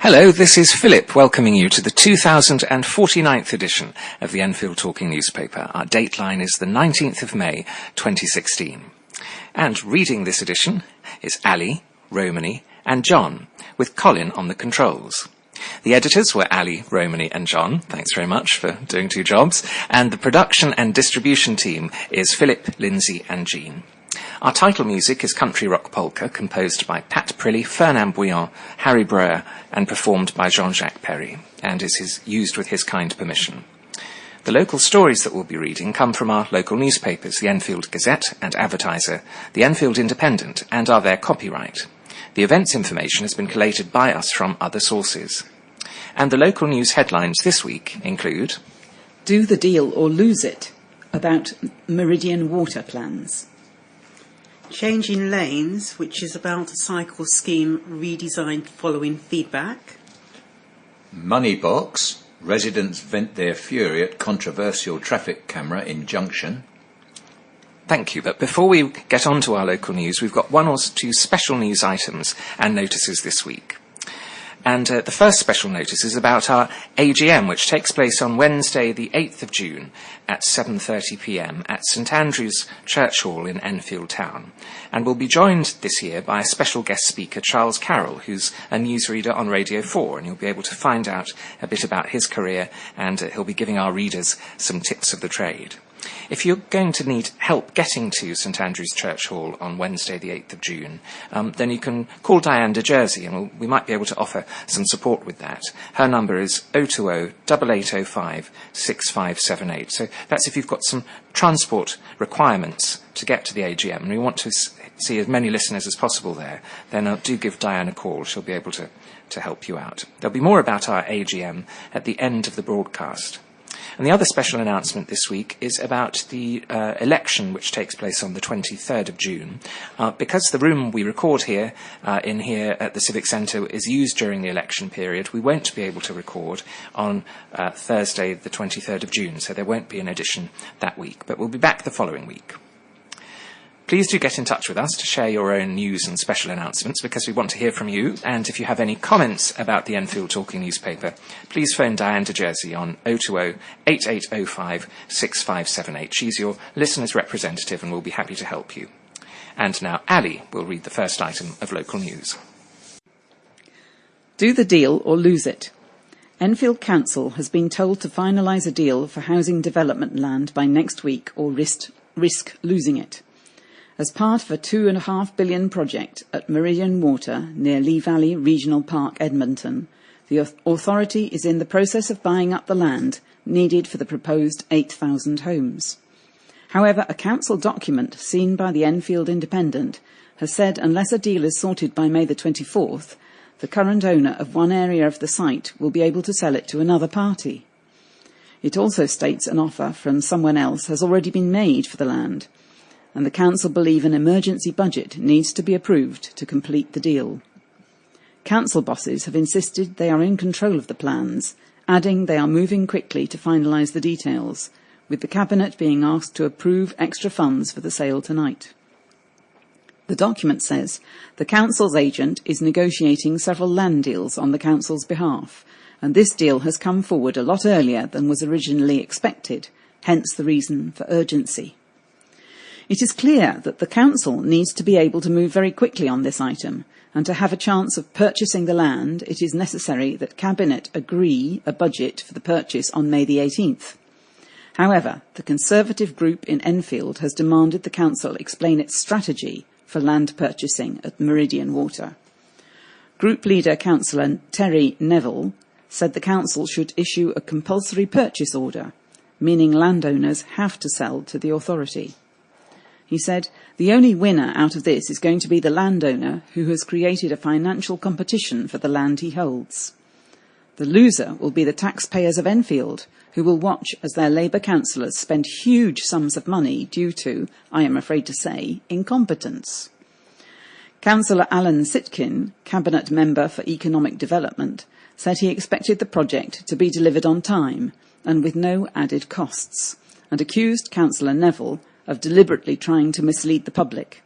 Hello, this is Phillip welcoming you to the 2049th edition of the Enfield Talking newspaper. Our dateline is the 19th of May 2016. And reading this edition is Ali, Romany and John, with Colin on the controls. The editors were Ali, Romany and John. Thanks very much for doing two jobs. And the production and distribution team is Phillip, Lindsay and Jean. Our title music is Country Rock Polka, composed by Pat Prilly, Fernand Bouillon, Harry Breuer, and performed by Jean-Jacques Perry, and is used with his kind permission. The local stories that we'll be reading come from our local newspapers, the Enfield Gazette and Advertiser, the Enfield Independent, and are their copyright. The events information has been collated by us from other sources. And the local news headlines this week include: Do the deal or lose it, about Meridian water plans. Changing lanes, which is about a cycle scheme redesigned following feedback. Money box, residents vent their fury at controversial traffic camera injunction. Thank you, but before we get on to our local news, we've got one or two special news items and notices this week. And the first special notice is about our AGM, which takes place on Wednesday, the 8th of June at 7:30 p.m. at St Andrew's Church Hall in Enfield Town. And we'll be joined this year by a special guest speaker, Charles Carroll, who's a newsreader on Radio 4, and you'll be able to find out a bit about his career, and he'll be giving our readers some tips of the trade. If you're going to need help getting to St Andrew's Church Hall on Wednesday the 8th of June, then you can call Diane de Jersey and we might be able to offer some support with that. Her number is 020-8805-6578. So that's if you've got some transport requirements to get to the AGM and we want to see as many listeners as possible there, then do give Diane a call. She'll be able to help you out. There'll be more about our AGM at the end of the broadcast. And the other special announcement this week is about the election which takes place on the 23rd of June. Because the room we record here at the Civic Centre is used during the election period, we won't be able to record on Thursday the 23rd of June, so there won't be an edition that week, but we'll be back the following week. Please do get in touch with us to share your own news and special announcements, because we want to hear from you. And if you have any comments about the Enfield Talking newspaper, please phone Diane de Jersey on 020-8805-6578. She's your listener's representative and will be happy to help you. And now Ali will read the first item of local news. Do the deal or lose it. Enfield Council has been told to finalise a deal for housing development land by next week or risk losing it. As part of a £2.5 billion project at Meridian Water near Lee Valley Regional Park, Edmonton, the authority is in the process of buying up the land needed for the proposed 8,000 homes. However, a council document seen by the Enfield Independent has said unless a deal is sorted by May the 24th, the current owner of one area of the site will be able to sell it to another party. It also states an offer from someone else has already been made for the land, and the council believe an emergency budget needs to be approved to complete the deal. Council bosses have insisted they are in control of the plans, adding they are moving quickly to finalise the details, with the Cabinet being asked to approve extra funds for the sale tonight. The document says the council's agent is negotiating several land deals on the council's behalf, and this deal has come forward a lot earlier than was originally expected, hence the reason for urgency. It is clear that the council needs to be able to move very quickly on this item, and to have a chance of purchasing the land, it is necessary that Cabinet agree a budget for the purchase on May the 18th. However, the Conservative group in Enfield has demanded the council explain its strategy for land purchasing at Meridian Water. Group leader Councillor Terry Neville said the council should issue a compulsory purchase order, meaning landowners have to sell to the authority. He said, the only winner out of this is going to be the landowner who has created a financial competition for the land he holds. The loser will be the taxpayers of Enfield, who will watch as their Labour councillors spend huge sums of money due to, I am afraid to say, incompetence. Councillor Alan Sitkin, Cabinet Member for Economic Development, said he expected the project to be delivered on time and with no added costs, and accused Councillor Neville of deliberately trying to mislead the public.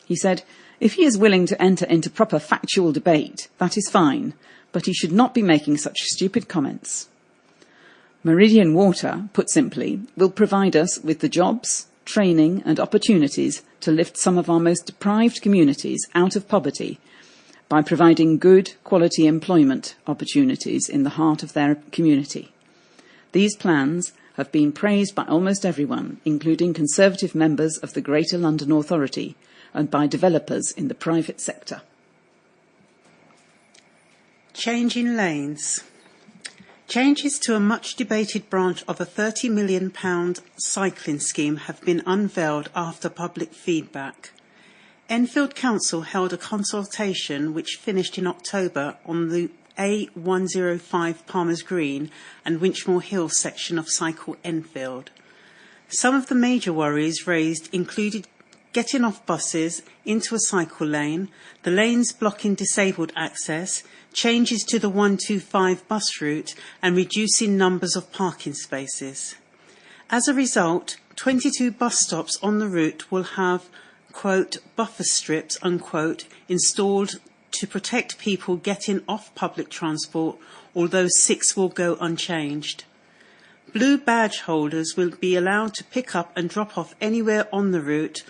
He said, if he is willing to enter into proper factual debate, that is fine, but he should not be making such stupid comments. Meridian Water, put simply, will provide us with the jobs, training and opportunities to lift some of our most deprived communities out of poverty by providing good quality employment opportunities in the heart of their community. These plans have been praised by almost everyone, including Conservative members of the Greater London Authority and by developers in the private sector. Changing lanes. Changes to a much-debated branch of a £30 million cycling scheme have been unveiled after public feedback. Enfield Council held a consultation which finished in October on the A105 Palmer's Green and Winchmore Hill section of Cycle Enfield. Some of the major worries raised included getting off buses into a cycle lane, the lanes blocking disabled access, changes to the 125 bus route and reducing numbers of parking spaces. As a result, 22 bus stops on the route will have, quote, buffer strips, unquote, installed to protect people getting off public transport, although 6 will go unchanged. Blue badge holders will be allowed to pick up and drop off anywhere on the route,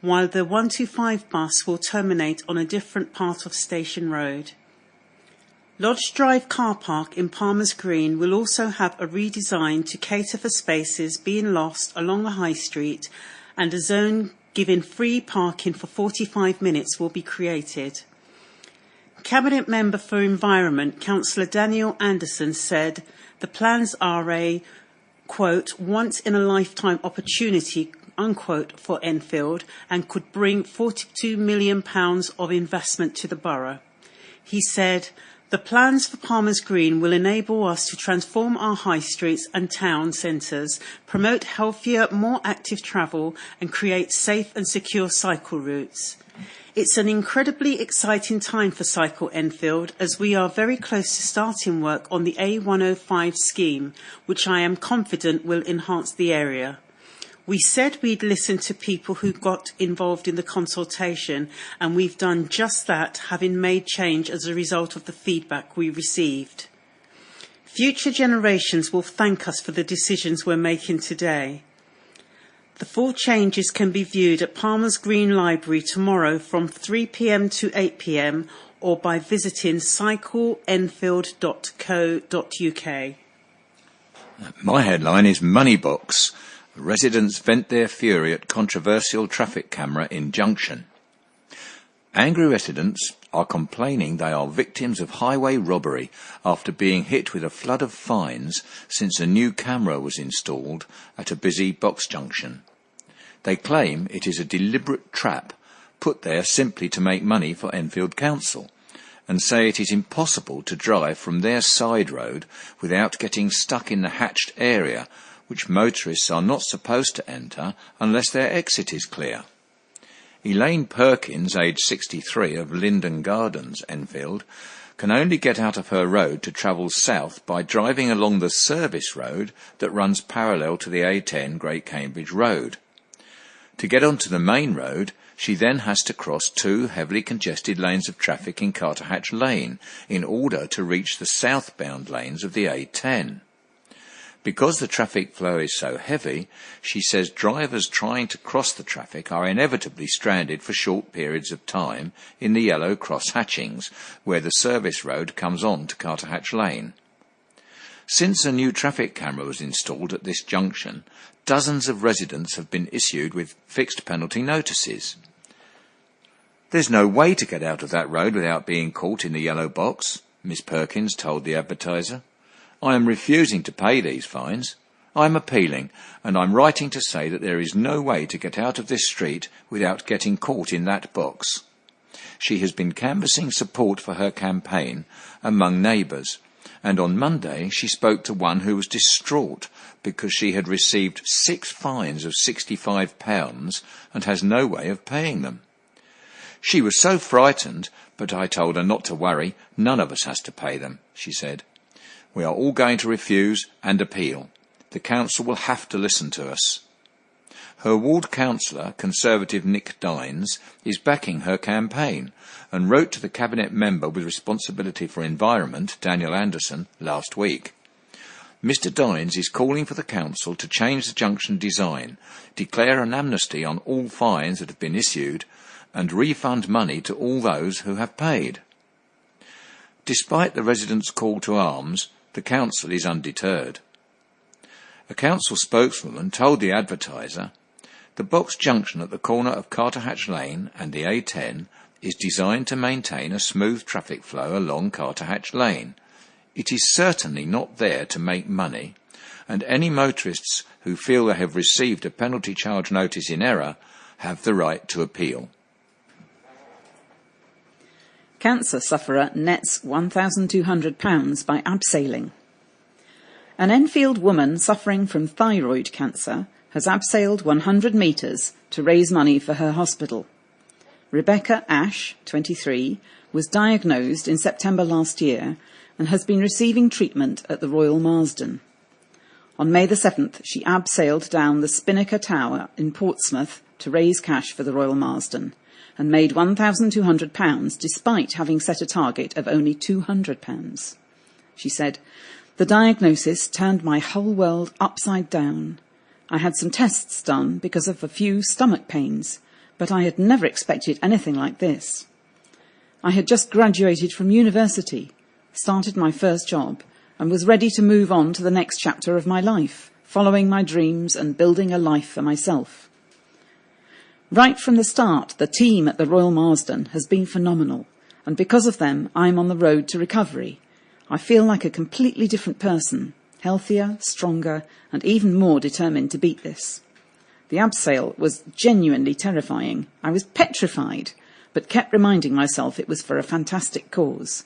while the 125 bus will terminate on a different part of Station Road. Lodge Drive car park in Palmer's Green will also have a redesign to cater for spaces being lost along the high street, and a zone giving free parking for 45 minutes will be created. Cabinet Member for Environment, Councillor Daniel Anderson, said the plans are a, quote, once-in-a-lifetime opportunity, unquote, for Enfield and could bring £42 million of investment to the borough. He said, the plans for Palmer's Green will enable us to transform our high streets and town centres, promote healthier, more active travel and create safe and secure cycle routes. It's an incredibly exciting time for Cycle Enfield as we are very close to starting work on the A105 scheme, which I am confident will enhance the area. We said we'd listen to people who got involved in the consultation, and we've done just that, having made change as a result of the feedback we received. Future generations will thank us for the decisions we're making today. The full changes can be viewed at Palmer's Green Library tomorrow from 3 p.m. to 8 p.m. or by visiting cycleenfield.co.uk. My headline is Moneybox. Residents vent their fury at controversial traffic camera in Junction. Angry residents are complaining they are victims of highway robbery after being hit with a flood of fines since a new camera was installed at a busy box junction. They claim it is a deliberate trap put there simply to make money for Enfield Council, and say it is impossible to drive from their side road without getting stuck in the hatched area, which motorists are not supposed to enter unless their exit is clear. Elaine Perkins, aged 63, of Linden Gardens, Enfield, can only get out of her road to travel south by driving along the service road that runs parallel to the A10 Great Cambridge Road. To get onto the main road, she then has to cross 2 heavily congested lanes of traffic in Carterhatch Lane in order to reach the southbound lanes of the A10. Because the traffic flow is so heavy, she says drivers trying to cross the traffic are inevitably stranded for short periods of time in the yellow cross hatchings, where the service road comes on to Carterhatch Lane. Since a new traffic camera was installed at this junction, dozens of residents have been issued with fixed penalty notices. There's no way to get out of that road without being caught in the yellow box, Miss Perkins told the Advertiser. I am refusing to pay these fines. I am appealing, and I'm writing to say that there is no way to get out of this street without getting caught in that box. She has been canvassing support for her campaign among neighbours, and on Monday she spoke to one who was distraught because she had received 6 fines of £65 and has no way of paying them. She was so frightened, but I told her not to worry, none of us has to pay them, she said. We are all going to refuse and appeal. The council will have to listen to us. Her ward councillor, Conservative Nick Dines, is backing her campaign and wrote to the Cabinet member with responsibility for environment, Daniel Anderson, last week. Mr Dines is calling for the council to change the junction design, declare an amnesty on all fines that have been issued, and refund money to all those who have paid. Despite the residents' call to arms, the council is undeterred. A council spokeswoman told the Advertiser, "The box junction at the corner of Carterhatch Lane and the A10 is designed to maintain a smooth traffic flow along Carterhatch Lane. It is certainly not there to make money, and any motorists who feel they have received a penalty charge notice in error have the right to appeal." Cancer sufferer nets £1,200 by abseiling. An Enfield woman suffering from thyroid cancer has abseiled 100 metres to raise money for her hospital. Rebecca Ash, 23, was diagnosed in September last year and has been receiving treatment at the Royal Marsden. On May the 7th, she abseiled down the Spinnaker Tower in Portsmouth to raise cash for the Royal Marsden and made £1,200 despite having set a target of only £200. She said, "The diagnosis turned my whole world upside down. I had some tests done because of a few stomach pains, but I had never expected anything like this. I had just graduated from university, started my first job, and was ready to move on to the next chapter of my life, following my dreams and building a life for myself. Right from the start, the team at the Royal Marsden has been phenomenal, and because of them, I'm on the road to recovery. I feel like a completely different person, healthier, stronger, and even more determined to beat this. The abseil was genuinely terrifying. I was petrified, but kept reminding myself it was for a fantastic cause."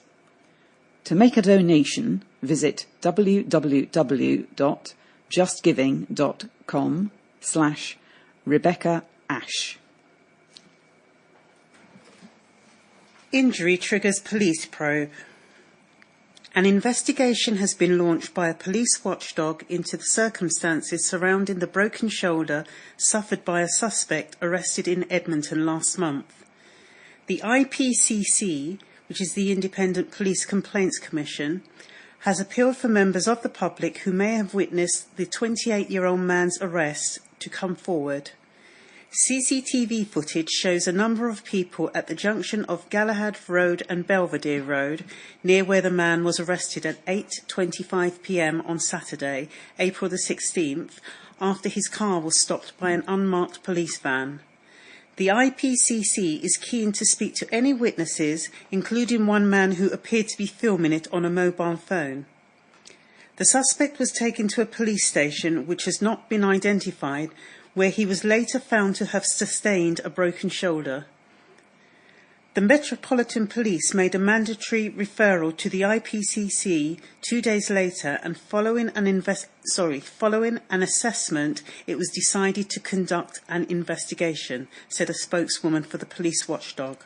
To make a donation, visit www.justgiving.com/Rebecca Ash. Injury triggers police probe. An investigation has been launched by a police watchdog into the circumstances surrounding the broken shoulder suffered by a suspect arrested in Edmonton last month. The IPCC, which is the Independent Police Complaints Commission, has appealed for members of the public who may have witnessed the 28-year-old man's arrest to come forward. CCTV footage shows a number of people at the junction of Galahad Road and Belvedere Road, near where the man was arrested at 8:25 p.m. on Saturday, April the 16th, after his car was stopped by an unmarked police van. The IPCC is keen to speak to any witnesses, including one man who appeared to be filming it on a mobile phone. The suspect was taken to a police station which has not been identified, where he was later found to have sustained a broken shoulder. The Metropolitan Police made a mandatory referral to the IPCC 2 days later, and following an assessment, it was decided to conduct an investigation, said a spokeswoman for the police watchdog.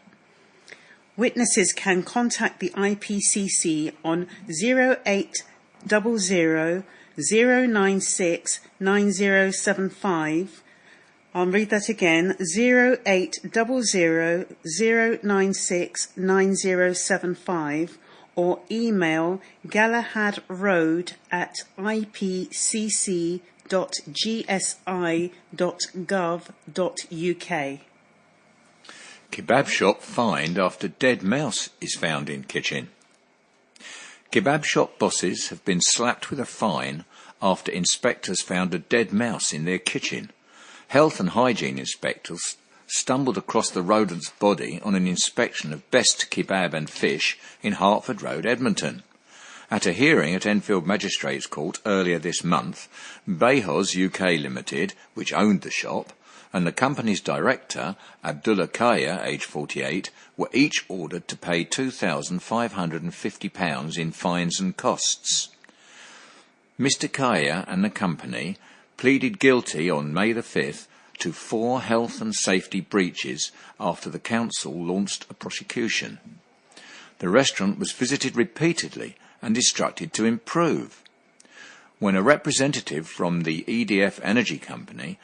Witnesses can contact the IPCC on 0800 096 9075. I'll read that again, 0800 096 9075, or email galahadroad@ipcc.gsi.gov.uk. Kebab shop fined after dead mouse is found in kitchen. Kebab shop bosses have been slapped with a fine after inspectors found a dead mouse in their kitchen. Health and hygiene inspectors stumbled across the rodent's body on an inspection of Best Kebab and Fish in Hertford Road, Edmonton. At a hearing at Enfield Magistrates Court earlier this month, Bayhoz UK Limited, which owned the shop, and the company's director, Abdullah Kaya, aged 48, were each ordered to pay £2,550 in fines and costs. Mr Kaya and the company pleaded guilty on May the 5th to 4 health and safety breaches after the council launched a prosecution. The restaurant was visited repeatedly and instructed to improve. When a representative from the EDF Energy Company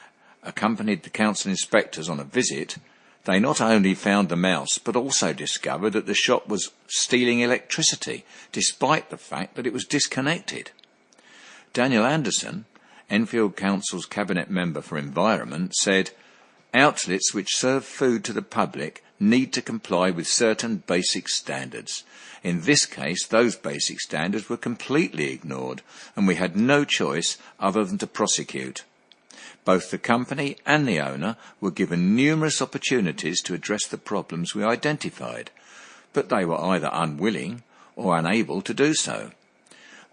accompanied the council inspectors on a visit, they not only found the mouse but also discovered that the shop was stealing electricity, despite the fact that it was disconnected. Daniel Anderson, Enfield Council's Cabinet Member for Environment, said, "Outlets which serve food to the public need to comply with certain basic standards. In this case, those basic standards were completely ignored, and we had no choice other than to prosecute. Both the company and the owner were given numerous opportunities to address the problems we identified, but they were either unwilling or unable to do so.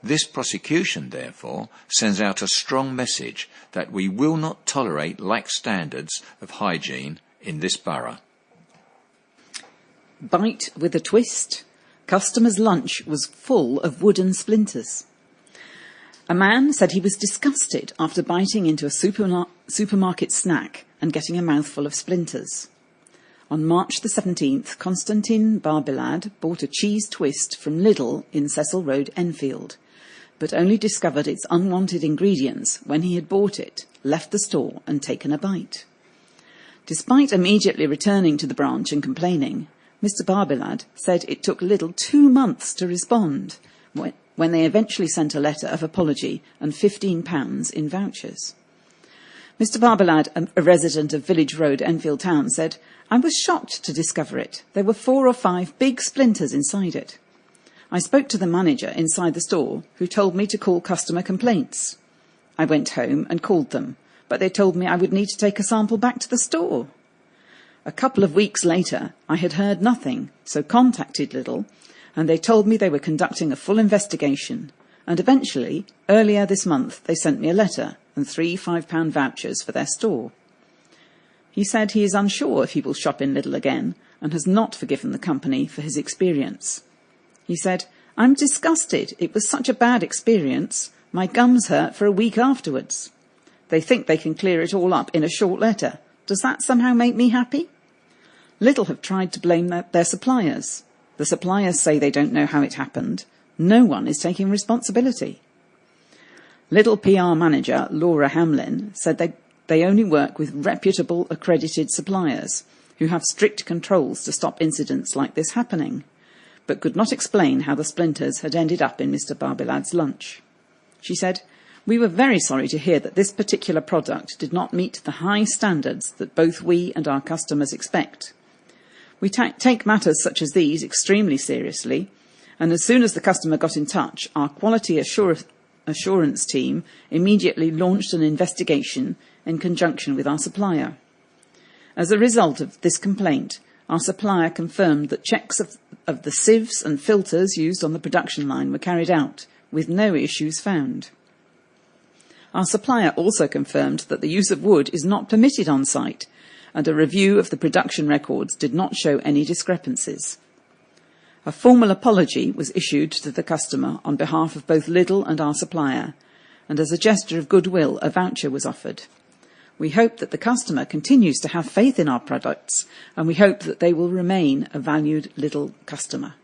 This prosecution, therefore, sends out a strong message that we will not tolerate lax standards of hygiene in this borough." Bite with a twist. Customers' lunch was full of wooden splinters. A man said he was disgusted after biting into a supermarket snack and getting a mouthful of splinters. On March the 17th, Konstantin Barbilad bought a cheese twist from Lidl in Cecil Road, Enfield, but only discovered its unwanted ingredients when he had bought it, left the store and taken a bite. Despite immediately returning to the branch and complaining, Mr. Barbilad said it took Lidl 2 months to respond, when they eventually sent a letter of apology and £15 in vouchers. Mr. Barbilad, a resident of Village Road, Enfield Town, said, "I was shocked to discover it. There were 4 or 5 big splinters inside it. I spoke to the manager inside the store, who told me to call customer complaints. I went home and called them, but they told me I would need to take a sample back to the store. A couple of weeks later, I had heard nothing, so contacted Lidl, and they told me they were conducting a full investigation, and eventually, earlier this month, they sent me a letter and 3 £5 vouchers for their store." He said he is unsure if he will shop in Lidl again and has not forgiven the company for his experience. He said, "I'm disgusted. It was such a bad experience. My gums hurt for a week afterwards. They think they can clear it all up in a short letter. Does that somehow make me happy?" Lidl have tried to blame their suppliers. The suppliers say they don't know how it happened. No one is taking responsibility. Lidl PR manager Laura Hamlin said they only work with reputable accredited suppliers who have strict controls to stop incidents like this happening, but could not explain how the splinters had ended up in Mr. Barbilad's lunch. She said, "We were very sorry to hear that this particular product did not meet the high standards that both we and our customers expect. We take matters such as these extremely seriously, and as soon as the customer got in touch, our quality assurance team immediately launched an investigation in conjunction with our supplier. As a result of this complaint, our supplier confirmed that checks of the sieves and filters used on the production line were carried out, with no issues found. Our supplier also confirmed that the use of wood is not permitted on site, and a review of the production records did not show any discrepancies. A formal apology was issued to the customer on behalf of both Lidl and our supplier, and as a gesture of goodwill, a voucher was offered. We hope that the customer continues to have faith in our products, and we hope that they will remain a valued Lidl customer."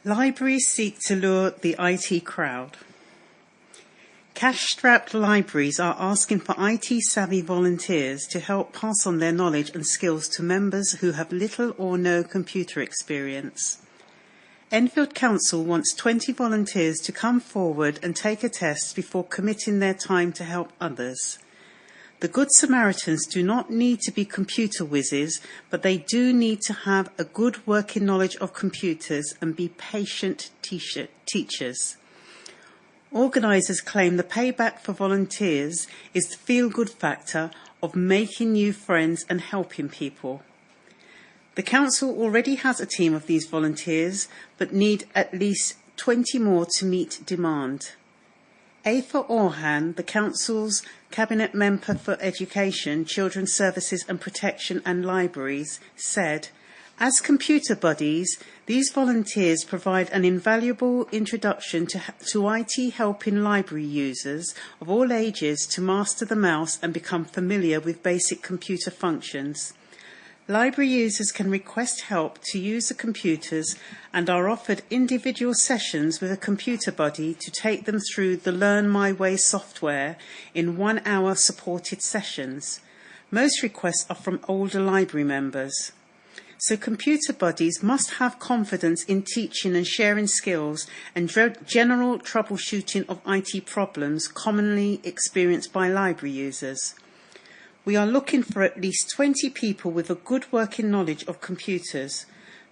Libraries seek to lure the IT crowd. Cash-strapped libraries are asking for IT-savvy volunteers to help pass on their knowledge and skills to members who have little or no computer experience. Enfield Council wants 20 volunteers to come forward and take a test before committing their time to help others. The Good Samaritans do not need to be computer whizzes, but they do need to have a good working knowledge of computers and be patient teachers. Organisers claim the payback for volunteers is the feel-good factor of making new friends and helping people. The council already has a team of these volunteers, but need at least 20 more to meet demand. Aoife Orhan, the council's Cabinet Member for Education, Children's Services and Protection and Libraries, said, "As computer buddies, these volunteers provide an invaluable introduction to IT, helping library users of all ages to master the mouse and become familiar with basic computer functions. Library users can request help to use the computers and are offered individual sessions with a computer buddy to take them through the Learn My Way software in 1 hour supported sessions. Most requests are from older library members. So computer buddies must have confidence in teaching and sharing skills and general troubleshooting of IT problems commonly experienced by library users. We are looking for at least 20 people with a good working knowledge of computers.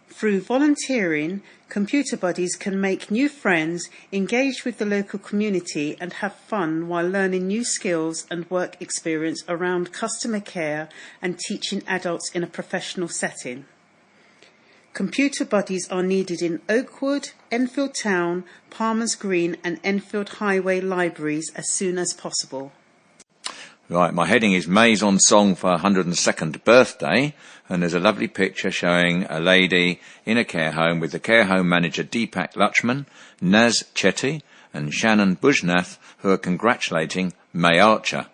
Through volunteering, computer buddies can make new friends, engage with the local community and have fun while learning new skills and work experience around customer care and teaching adults in a professional setting. Computer buddies are needed in Oakwood, Enfield Town, Palmer's Green and Enfield Highway libraries as soon as possible. Right, my heading is May's on song for her 102nd birthday, and there's a lovely picture showing a lady in a care home with the care home manager Deepak Lutchman, Naz Chetty and Shannon Bujnath, who are congratulating May Archer.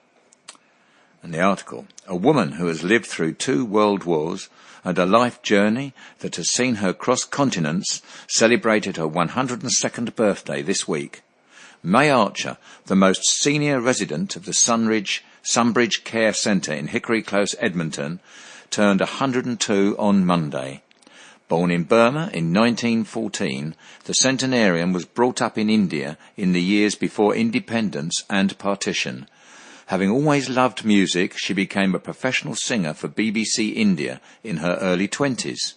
And the article, a woman who has lived through 2 world wars and a life journey that has seen her cross continents celebrated her 102nd birthday this week. May Archer, the most senior resident of the Sunbridge Care Centre in Hickory Close, Edmonton, turned 102 on Monday. Born in Burma in 1914, the centenarian was brought up in India in the years before independence and partition. Having always loved music, she became a professional singer for BBC India in her early 20s.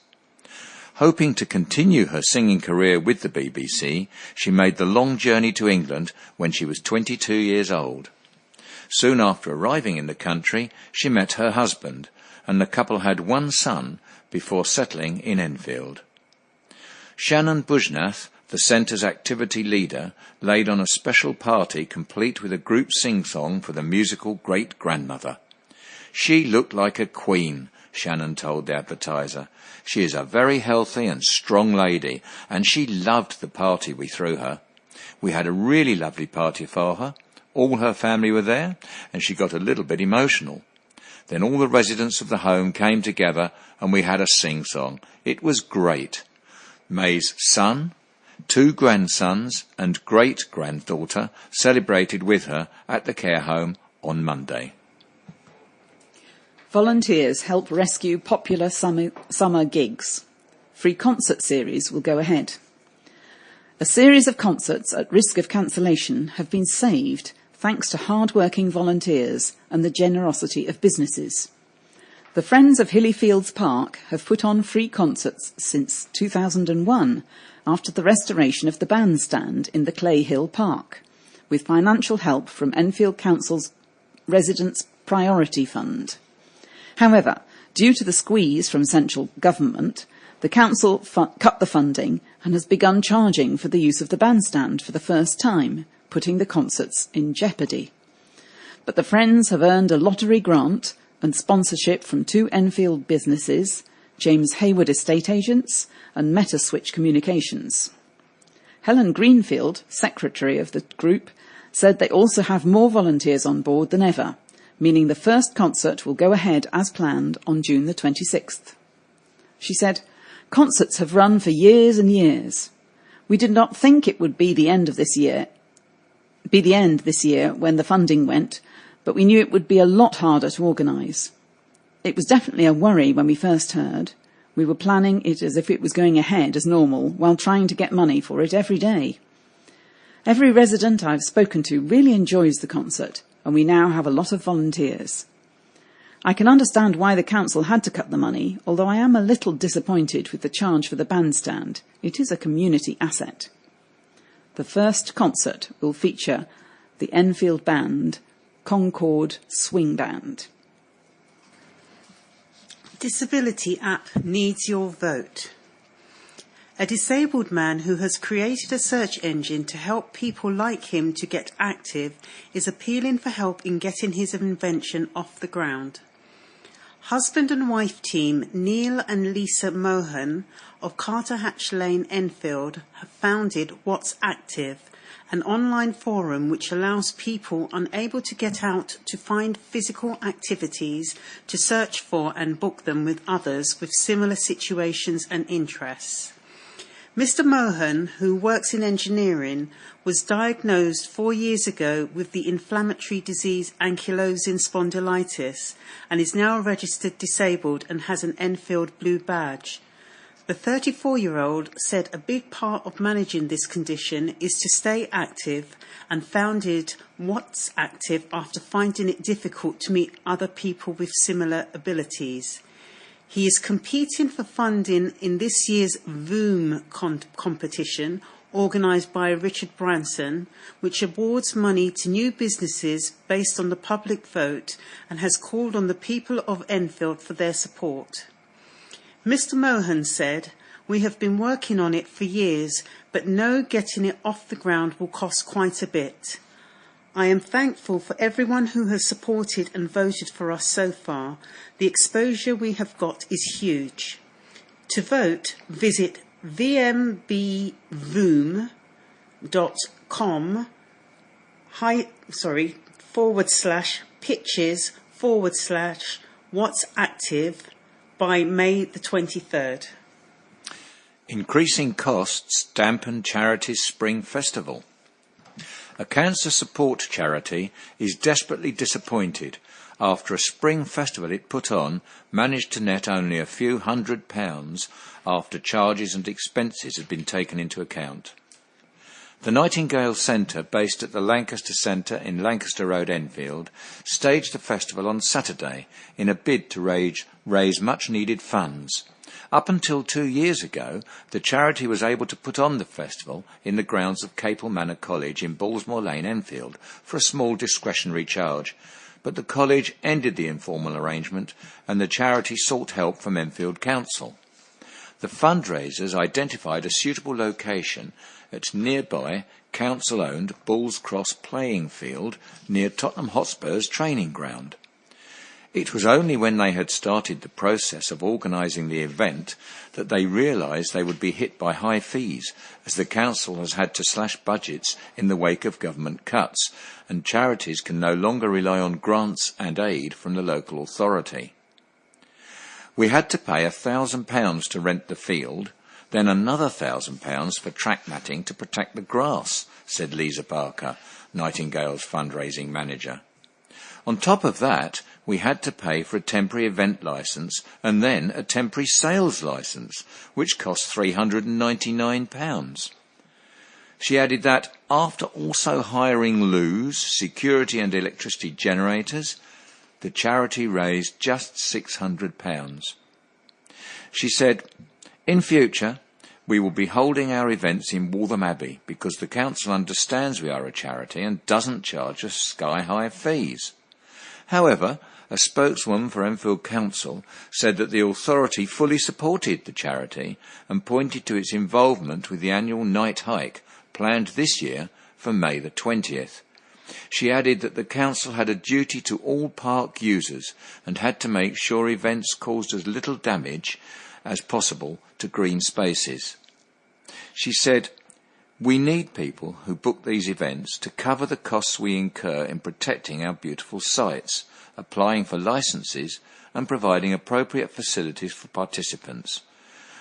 Hoping to continue her singing career with the BBC, she made the long journey to England when she was 22 years old. Soon after arriving in the country, she met her husband, and the couple had 1 son before settling in Enfield. Shannon Bujnath, the centre's activity leader, laid on a special party complete with a group sing-song for the musical great-grandmother. She looked like a queen, Shannon told the Advertiser. She is a very healthy and strong lady, and she loved the party we threw her. We had a really lovely party for her. All her family were there, and she got a little bit emotional. Then all the residents of the home came together, and we had a sing-song. It was great. May's son, 2 grandsons, and great-granddaughter celebrated with her at the care home on Monday. Volunteers help rescue popular summer gigs. Free concert series will go ahead. A series of concerts at risk of cancellation have been saved thanks to hard-working volunteers and the generosity of businesses. The Friends of Hillyfields Park have put on free concerts since 2001 after the restoration of the bandstand in the Clay Hill Park, with financial help from Enfield Council's Residents' Priority Fund. However, due to the squeeze from central government, the council cut the funding and has begun charging for the use of the bandstand for the first time, putting the concerts in jeopardy. But the Friends have earned a lottery grant and sponsorship from 2 Enfield businesses, James Hayward Estate Agents and Metaswitch Communications. Helen Greenfield, secretary of the group, said they also have more volunteers on board than ever, meaning the first concert will go ahead as planned on June the 26th. She said, "Concerts have run for years and years. We did not think it would be the end this year when the funding went, but we knew it would be a lot harder to organise. It was definitely a worry when we first heard. We were planning it as if it was going ahead as normal while trying to get money for it every day. Every resident I've spoken to really enjoys the concert, and we now have a lot of volunteers. I can understand why the council had to cut the money, although I am a little disappointed with the charge for the bandstand. It is a community asset." The first concert will feature the Enfield Band, Concord Swing Band. Disability app needs your vote. A disabled man who has created a search engine to help people like him to get active is appealing for help in getting his invention off the ground. Husband and wife team Neil and Lisa Mohan of Carter Hatch Lane, Enfield, have founded What's Active, an online forum which allows people unable to get out to find physical activities to search for and book them with others with similar situations and interests. Mr. Mohan, who works in engineering, was diagnosed 4 years ago with the inflammatory disease ankylosing spondylitis and is now registered disabled and has an Enfield blue badge. The 34-year-old said a big part of managing this condition is to stay active and founded What's Active after finding it difficult to meet other people with similar abilities. He is competing for funding in this year's VOOM competition organised by Richard Branson, which awards money to new businesses based on the public vote and has called on the people of Enfield for their support. Mr. Mohan said, "We have been working on it for years, but know getting it off the ground will cost quite a bit. I am thankful for everyone who has supported and voted for us so far. The exposure we have got is huge. To vote, visit vmbvoom.com/pitches/what's active by May the 23rd. Increasing costs dampen charity's Spring Festival. A cancer support charity is desperately disappointed after a spring festival it put on managed to net only a few £100 after charges and expenses had been taken into account. The Nightingale Centre, based at the Lancaster Centre in Lancaster Road, Enfield, staged the festival on Saturday in a bid to raise much-needed funds. Up until 2 years ago, the charity was able to put on the festival in the grounds of Capel Manor College in Ballsmore Lane, Enfield, for a small discretionary charge. But the college ended the informal arrangement and the charity sought help from Enfield Council. The fundraisers identified a suitable location at nearby council-owned Bulls Cross playing field near Tottenham Hotspur's training ground. It was only when they had started the process of organising the event that they realised they would be hit by high fees, as the council has had to slash budgets in the wake of government cuts, and charities can no longer rely on grants and aid from the local authority. We had to pay £1,000 to rent the field, then another £1,000 for track matting to protect the grass, said Lisa Barker, Nightingale's fundraising manager. On top of that, we had to pay for a temporary event licence and then a temporary sales licence, which cost £399. She added that, after also hiring loos, security and electricity generators, the charity raised just £600. She said, "In future, we will be holding our events in Waltham Abbey because the council understands we are a charity and doesn't charge us sky-high fees." However, a spokeswoman for Enfield Council said that the authority fully supported the charity and pointed to its involvement with the annual night hike planned this year for May the 20th. She added that the council had a duty to all park users and had to make sure events caused as little damage as possible to green spaces. She said, "We need people who book these events to cover the costs we incur in protecting our beautiful sites, applying for licences and providing appropriate facilities for participants.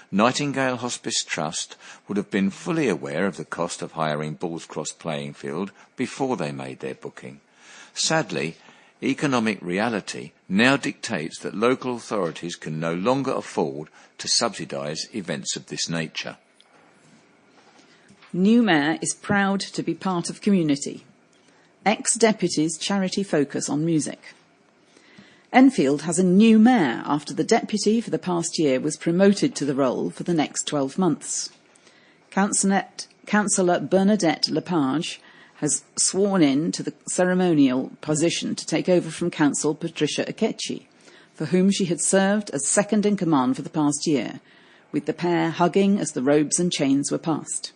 Nightingale Hospice Trust would have been fully aware of the cost of hiring Bulls Cross playing field before they made their booking. Sadly, economic reality now dictates that local authorities can no longer afford to subsidise events of this nature." New Mayor is proud to be part of community. Ex-deputy's charity focus on music. Enfield has a new mayor after the deputy for the past year was promoted to the role for the next 12 months. Councillor Bernadette Lepage has sworn in to the ceremonial position to take over from Council Patricia Akechi, for whom she had served as second in command for the past year, with the pair hugging as the robes and chains were passed.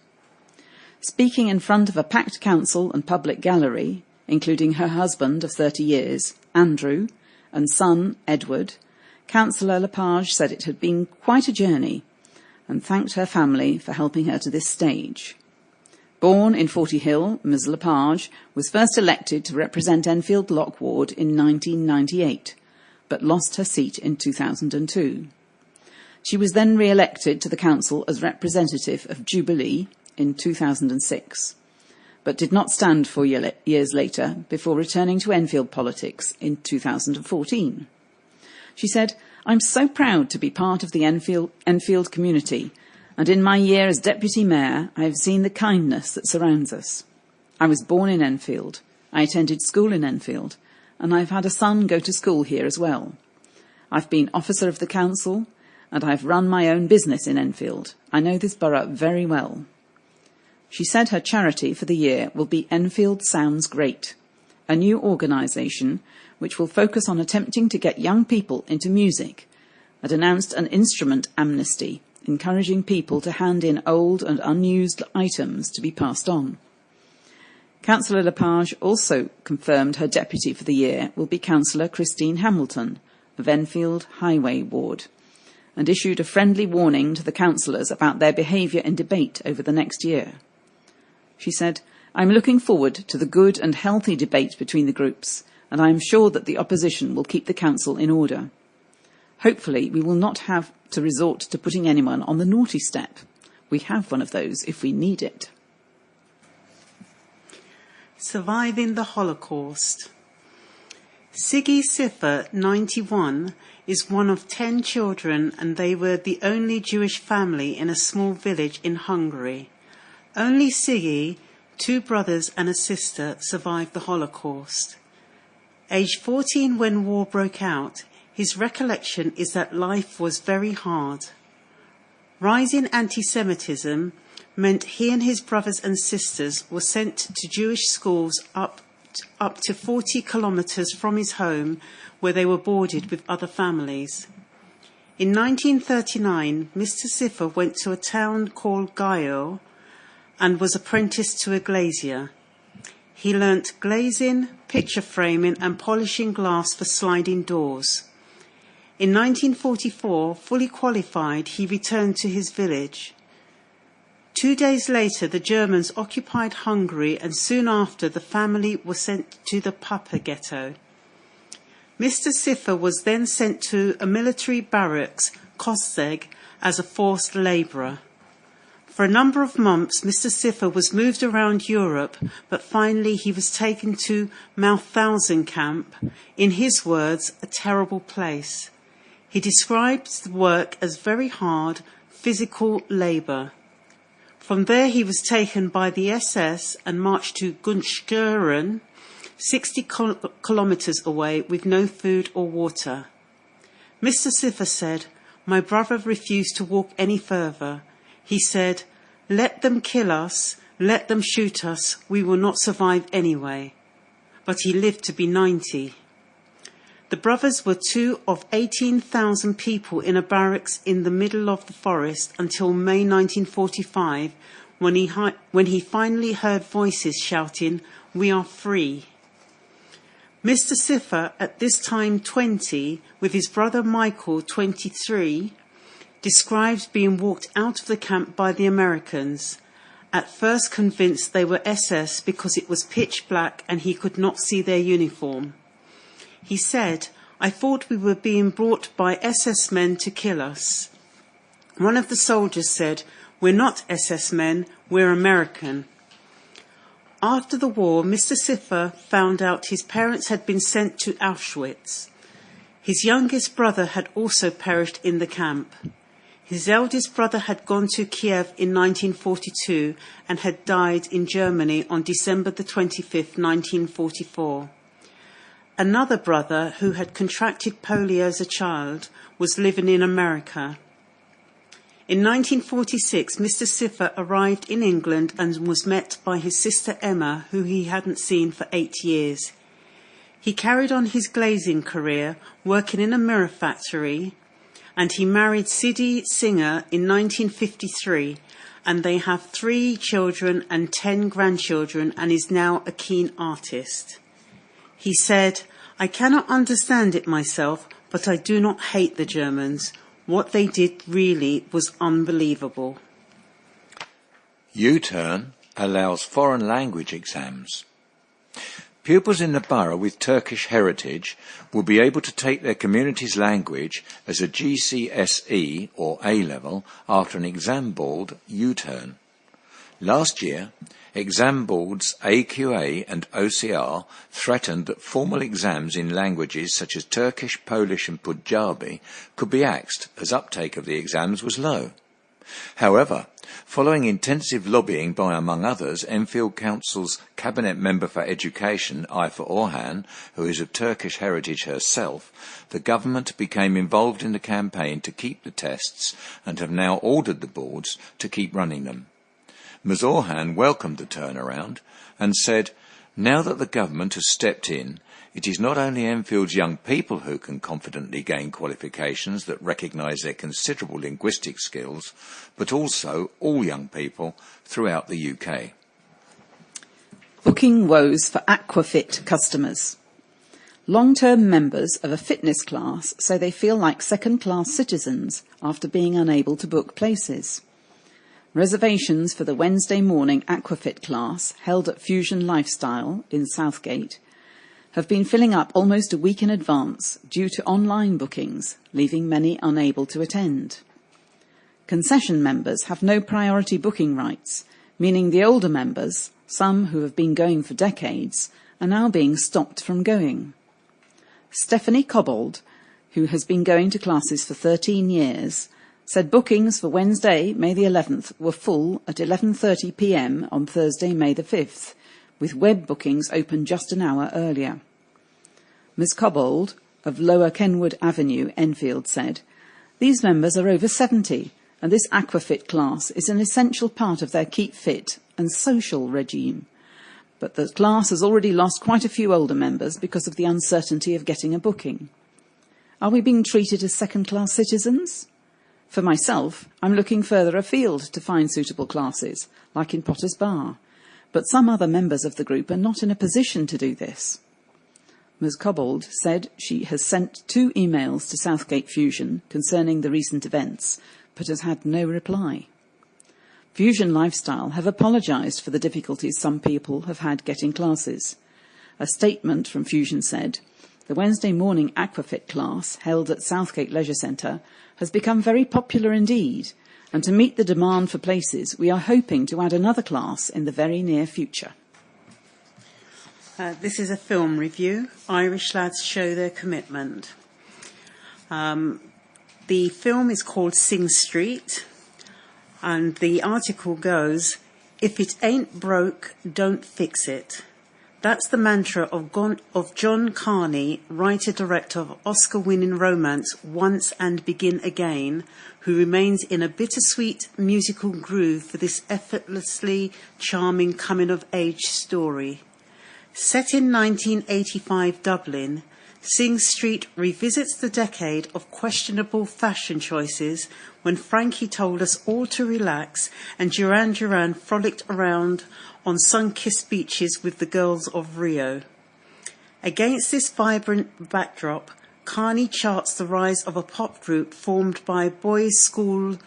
Speaking in front of a packed council and public gallery, including her husband of 30 years, Andrew, and son, Edward, Councillor Lepage said it had been quite a journey and thanked her family for helping her to this stage. Born in Forty Hill, Ms. Lepage was first elected to represent Enfield Lock Ward in 1998, but lost her seat in 2002. She was then re-elected to the council as representative of Jubilee in 2006, but did not stand 4 years later before returning to Enfield politics in 2014. She said, "I'm so proud to be part of the Enfield community, and in my year as Deputy Mayor, I have seen the kindness that surrounds us. I was born in Enfield, I attended school in Enfield, and I've had a son go to school here as well. I've been officer of the council, and I've run my own business in Enfield. I know this borough very well." She said her charity for the year will be Enfield Sounds Great, a new organisation which will focus on attempting to get young people into music, and announced an instrument amnesty, encouraging people to hand in old and unused items to be passed on. Councillor Lepage also confirmed her deputy for the year will be Councillor Christine Hamilton of Enfield Highway Ward, and issued a friendly warning to the councillors about their behaviour in debate over the next year. She said, "I'm looking forward to the good and healthy debate between the groups, and I am sure that the opposition will keep the council in order. Hopefully we will not have to resort to putting anyone on the naughty step. We have one of those if we need it." Surviving the Holocaust. Siggy Siffer, 91, is one of 10 children, and they were the only Jewish family in a small village in Hungary. Only Siggy, 2 brothers and a sister, survived the Holocaust. Aged 14 when war broke out, his recollection is that life was very hard. Rising anti-Semitism meant he and his brothers and sisters were sent to Jewish schools up to 40 kilometres from his home, where they were boarded with other families. In 1939, Mr. Siffer went to a town called Gaio and was apprenticed to a glazier. He learnt glazing, picture framing and polishing glass for sliding doors. In 1944, fully qualified, he returned to his village. 2 days later, the Germans occupied Hungary, and soon after, the family was sent to the Papa ghetto. Mr. Siffer was then sent to a military barracks, Kostzeg, as a forced labourer. For a number of months, Mr. Siffer was moved around Europe, but finally he was taken to Mauthausen camp, in his words, a terrible place. He describes the work as very hard, physical labour. From there he was taken by the SS and marched to Gunskirchen, 60 kilometres away, with no food or water. Mr. Siffer said, "My brother refused to walk any further. He said, 'Let them kill us, let them shoot us, we will not survive anyway.' But he lived to be 90. The brothers were 2 of 18,000 people in a barracks in the middle of the forest until May 1945, when he finally heard voices shouting, 'We are free.' Mr. Siffer, at this time 20, with his brother Michael, 23, describes being walked out of the camp by the Americans, at first convinced they were SS because it was pitch black and he could not see their uniform. He said, 'I thought we were being brought by SS men to kill us.' One of the soldiers said, 'We're not SS men, we're American.' After the war, Mr. Siffer found out his parents had been sent to Auschwitz. His youngest brother had also perished in the camp. His eldest brother had gone to Kiev in 1942 and had died in Germany on December the 25th, 1944. Another brother, who had contracted polio as a child, was living in America. In 1946, Mr. Siffer arrived in England and was met by his sister Emma, who he hadn't seen for 8 years. He carried on his glazing career, working in a mirror factory, and he married Sidi Singer in 1953, and they have 3 children and 10 grandchildren, and is now a keen artist. He said, "I cannot understand it myself, but I do not hate the Germans. What they did really was unbelievable." U-turn allows foreign language exams. Pupils in the borough with Turkish heritage will be able to take their community's language as a GCSE or A-level after an exam board U-turn. Last year, exam boards AQA and OCR threatened that formal exams in languages such as Turkish, Polish and Punjabi could be axed as uptake of the exams was low. However, following intensive lobbying by, among others, Enfield Council's Cabinet Member for Education, Ayfer Orhan, who is of Turkish heritage herself, the government became involved in the campaign to keep the tests and have now ordered the boards to keep running them. Ms Orhan welcomed the turnaround and said, "Now that the government has stepped in, it is not only Enfield's young people who can confidently gain qualifications that recognise their considerable linguistic skills, but also all young people throughout the UK." Booking woes for Aquafit customers. Long-term members of a fitness class say they feel like second-class citizens after being unable to book places. Reservations for the Wednesday morning Aquafit class held at Fusion Lifestyle in Southgate have been filling up almost a week in advance due to online bookings, leaving many unable to attend. Concession members have no priority booking rights, meaning the older members, some who have been going for decades, are now being stopped from going. Stephanie Cobbold, who has been going to classes for 13 years, said bookings for Wednesday, May the 11th, were full at 11:30 p.m. on Thursday, May the 5th, with web bookings open just an hour earlier. Ms Cobbold, of Lower Kenwood Avenue, Enfield, said, "These members are over 70, and this Aquafit class is an essential part of their keep fit and social regime. But the class has already lost quite a few older members because of the uncertainty of getting a booking. Are we being treated as second-class citizens? For myself, I'm looking further afield to find suitable classes, like in Potter's Bar, but some other members of the group are not in a position to do this." Ms Cobbold said she has sent 2 emails to Southgate Fusion concerning the recent events, but has had no reply. Fusion Lifestyle have apologised for the difficulties some people have had getting classes. A statement from Fusion said, "The Wednesday morning Aquafit class held at Southgate Leisure Centre has become very popular indeed, and to meet the demand for places, we are hoping to add another class in the very near future." This is a film review. Irish lads show their commitment. The film is called Sing Street, and the article goes, "If it ain't broke, don't fix it." That's the mantra of John Carney, writer-director of Oscar-winning romance Once and Begin Again, who remains in a bittersweet musical groove for this effortlessly charming coming-of-age story. Set in 1985 Dublin, Sing Street revisits the decade of questionable fashion choices when Frankie told us all to relax and Duran Duran frolicked around on sun-kissed beaches with the girls of Rio. Against this vibrant backdrop, Carney charts the rise of a pop group formed by boys' school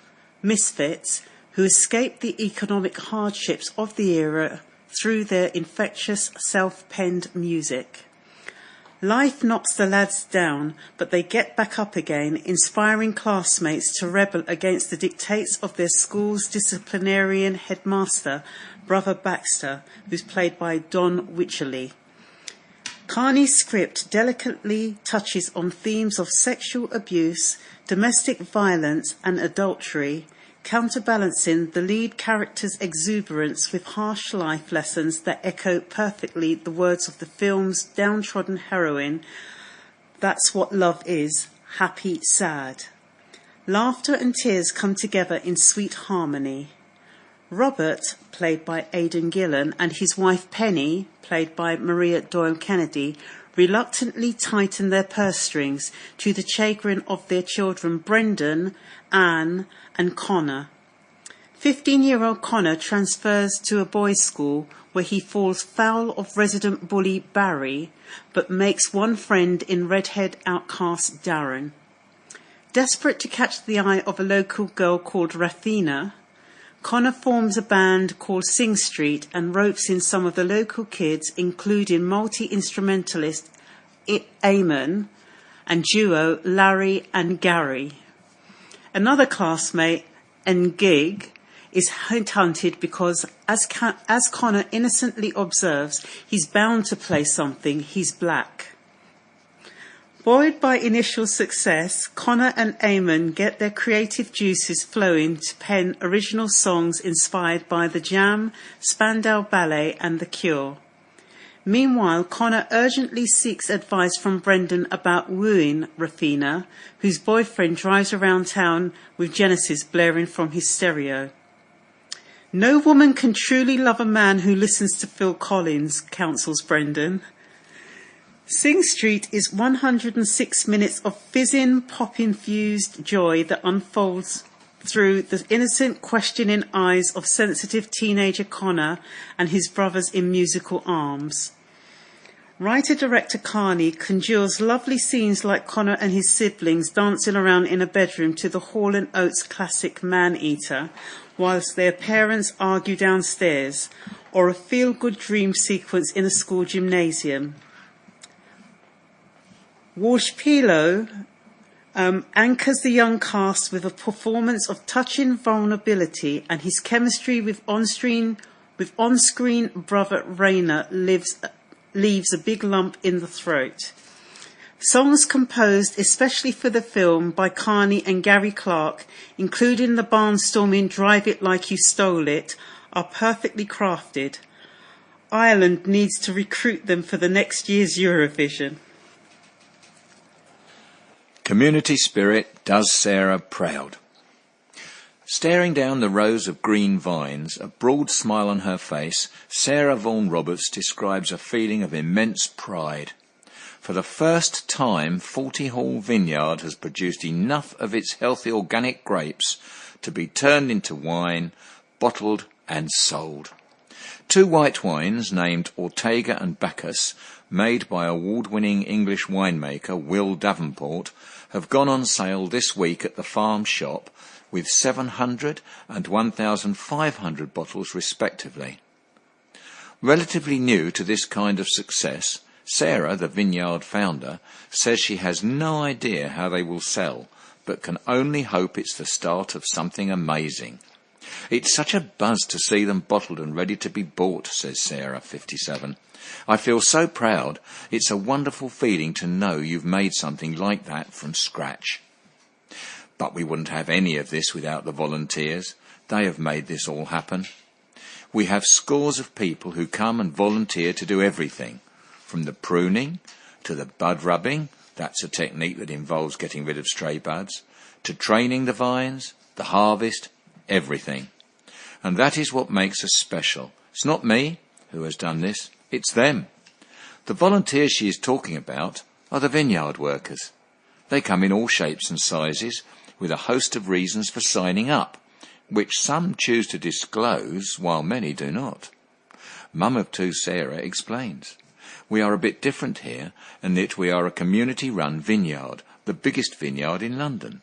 misfits who escaped the economic hardships of the era through their infectious self-penned music. Life knocks the lads down, but they get back up again, inspiring classmates to rebel against the dictates of their school's disciplinarian headmaster, Brother Baxter, who's played by Don Wycherley. Carney's script delicately touches on themes of sexual abuse, domestic violence and adultery, counterbalancing the lead character's exuberance with harsh life lessons that echo perfectly the words of the film's downtrodden heroine, "That's what love is, happy, sad." Laughter and tears come together in sweet harmony. Robert, played by Aidan Gillen, and his wife Penny, played by Maria Doyle Kennedy, reluctantly tighten their purse strings to the chagrin of their children Brendan, Anne and Connor. 15-year-old Connor transfers to a boys' school where he falls foul of resident bully Barry, but makes one friend in redhead outcast Darren. Desperate to catch the eye of a local girl called Rathina, Connor forms a band called Sing Street and ropes in some of the local kids, including multi-instrumentalist Eamon and duo Larry and Gary. Another classmate, Ngig, is headhunted because, as Connor innocently observes, he's bound to play something, he's black. Buoyed by initial success, Connor and Eamon get their creative juices flowing to pen original songs inspired by The Jam, Spandau Ballet and The Cure. Meanwhile, Connor urgently seeks advice from Brendan about wooing Rafina, whose boyfriend drives around town with Genesis blaring from his stereo. No woman can truly love a man who listens to Phil Collins, counsels Brendan. Sing Street is 106 minutes of fizzing, pop-infused joy that unfolds through the innocent, questioning eyes of sensitive teenager Connor and his brothers in musical arms. Writer-director Carney conjures lovely scenes like Connor and his siblings dancing around in a bedroom to the Hall & Oates classic Man Eater, whilst their parents argue downstairs, or a feel-good dream sequence in a school gymnasium. Walsh Pilo anchors the young cast with a performance of touching vulnerability, and his chemistry with on-screen brother Rayner leaves a big lump in the throat. Songs composed especially for the film by Carney and Gary Clark, including the barnstorming Drive It Like You Stole It, are perfectly crafted. Ireland needs to recruit them for the next year's Eurovision. Community spirit does Sarah proud. Staring down the rows of green vines, a broad smile on her face, Sarah Vaughan Roberts describes a feeling of immense pride. For the first time, 40 Hall Vineyard has produced enough of its healthy organic grapes to be turned into wine, bottled and sold. 2 white wines named Ortega and Bacchus, made by award-winning English winemaker Will Davenport, have gone on sale this week at the farm shop with 700 and 1,500 bottles respectively. Relatively new to this kind of success, Sarah, the vineyard founder, says she has no idea how they will sell, but can only hope it's the start of something amazing. It's such a buzz to see them bottled and ready to be bought, says Sarah, 57. I feel so proud. It's a wonderful feeling to know you've made something like that from scratch. But we wouldn't have any of this without the volunteers. They have made this all happen. We have scores of people who come and volunteer to do everything, from the pruning to the bud rubbing, that's a technique that involves getting rid of stray buds, to training the vines, the harvest, everything. And that is what makes us special. It's not me who has done this, it's them. The volunteers she is talking about are the vineyard workers. They come in all shapes and sizes, with a host of reasons for signing up, which some choose to disclose while many do not. Mum of 2 Sarah explains. We are a bit different here in that we are a community-run vineyard, the biggest vineyard in London,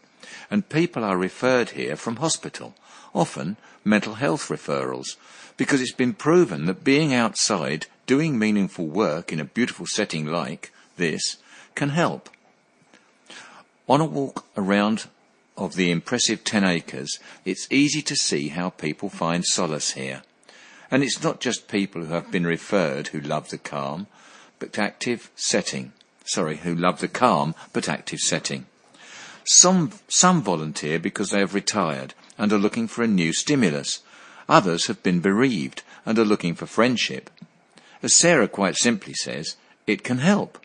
and people are referred here from hospital, often mental health referrals, because it's been proven that being outside, doing meaningful work in a beautiful setting like this, can help. On a walk around of the impressive 10 acres, it's easy to see how people find solace here. And it's not just people who have been referred who love the calm, but active setting. Some volunteer because they have retired and are looking for a new stimulus. Others have been bereaved and are looking for friendship. As Sarah quite simply says, it can help.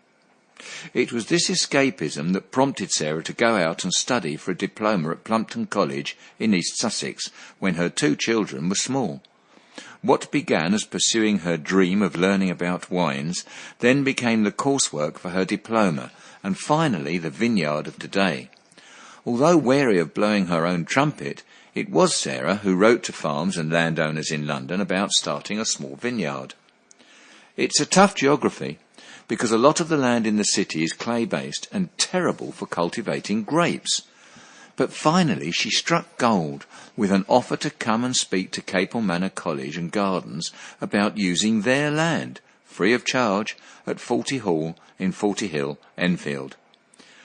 It was this escapism that prompted Sarah to go out and study for a diploma at Plumpton College in East Sussex when her 2 children were small. What began as pursuing her dream of learning about wines then became the coursework for her diploma and finally the vineyard of today. Although wary of blowing her own trumpet, it was Sarah who wrote to farms and landowners in London about starting a small vineyard. It's a tough geography because a lot of the land in the city is clay-based and terrible for cultivating grapes. But finally she struck gold with an offer to come and speak to Capel Manor College and Gardens about using their land, free of charge, at 40 Hall in 40 Hill, Enfield.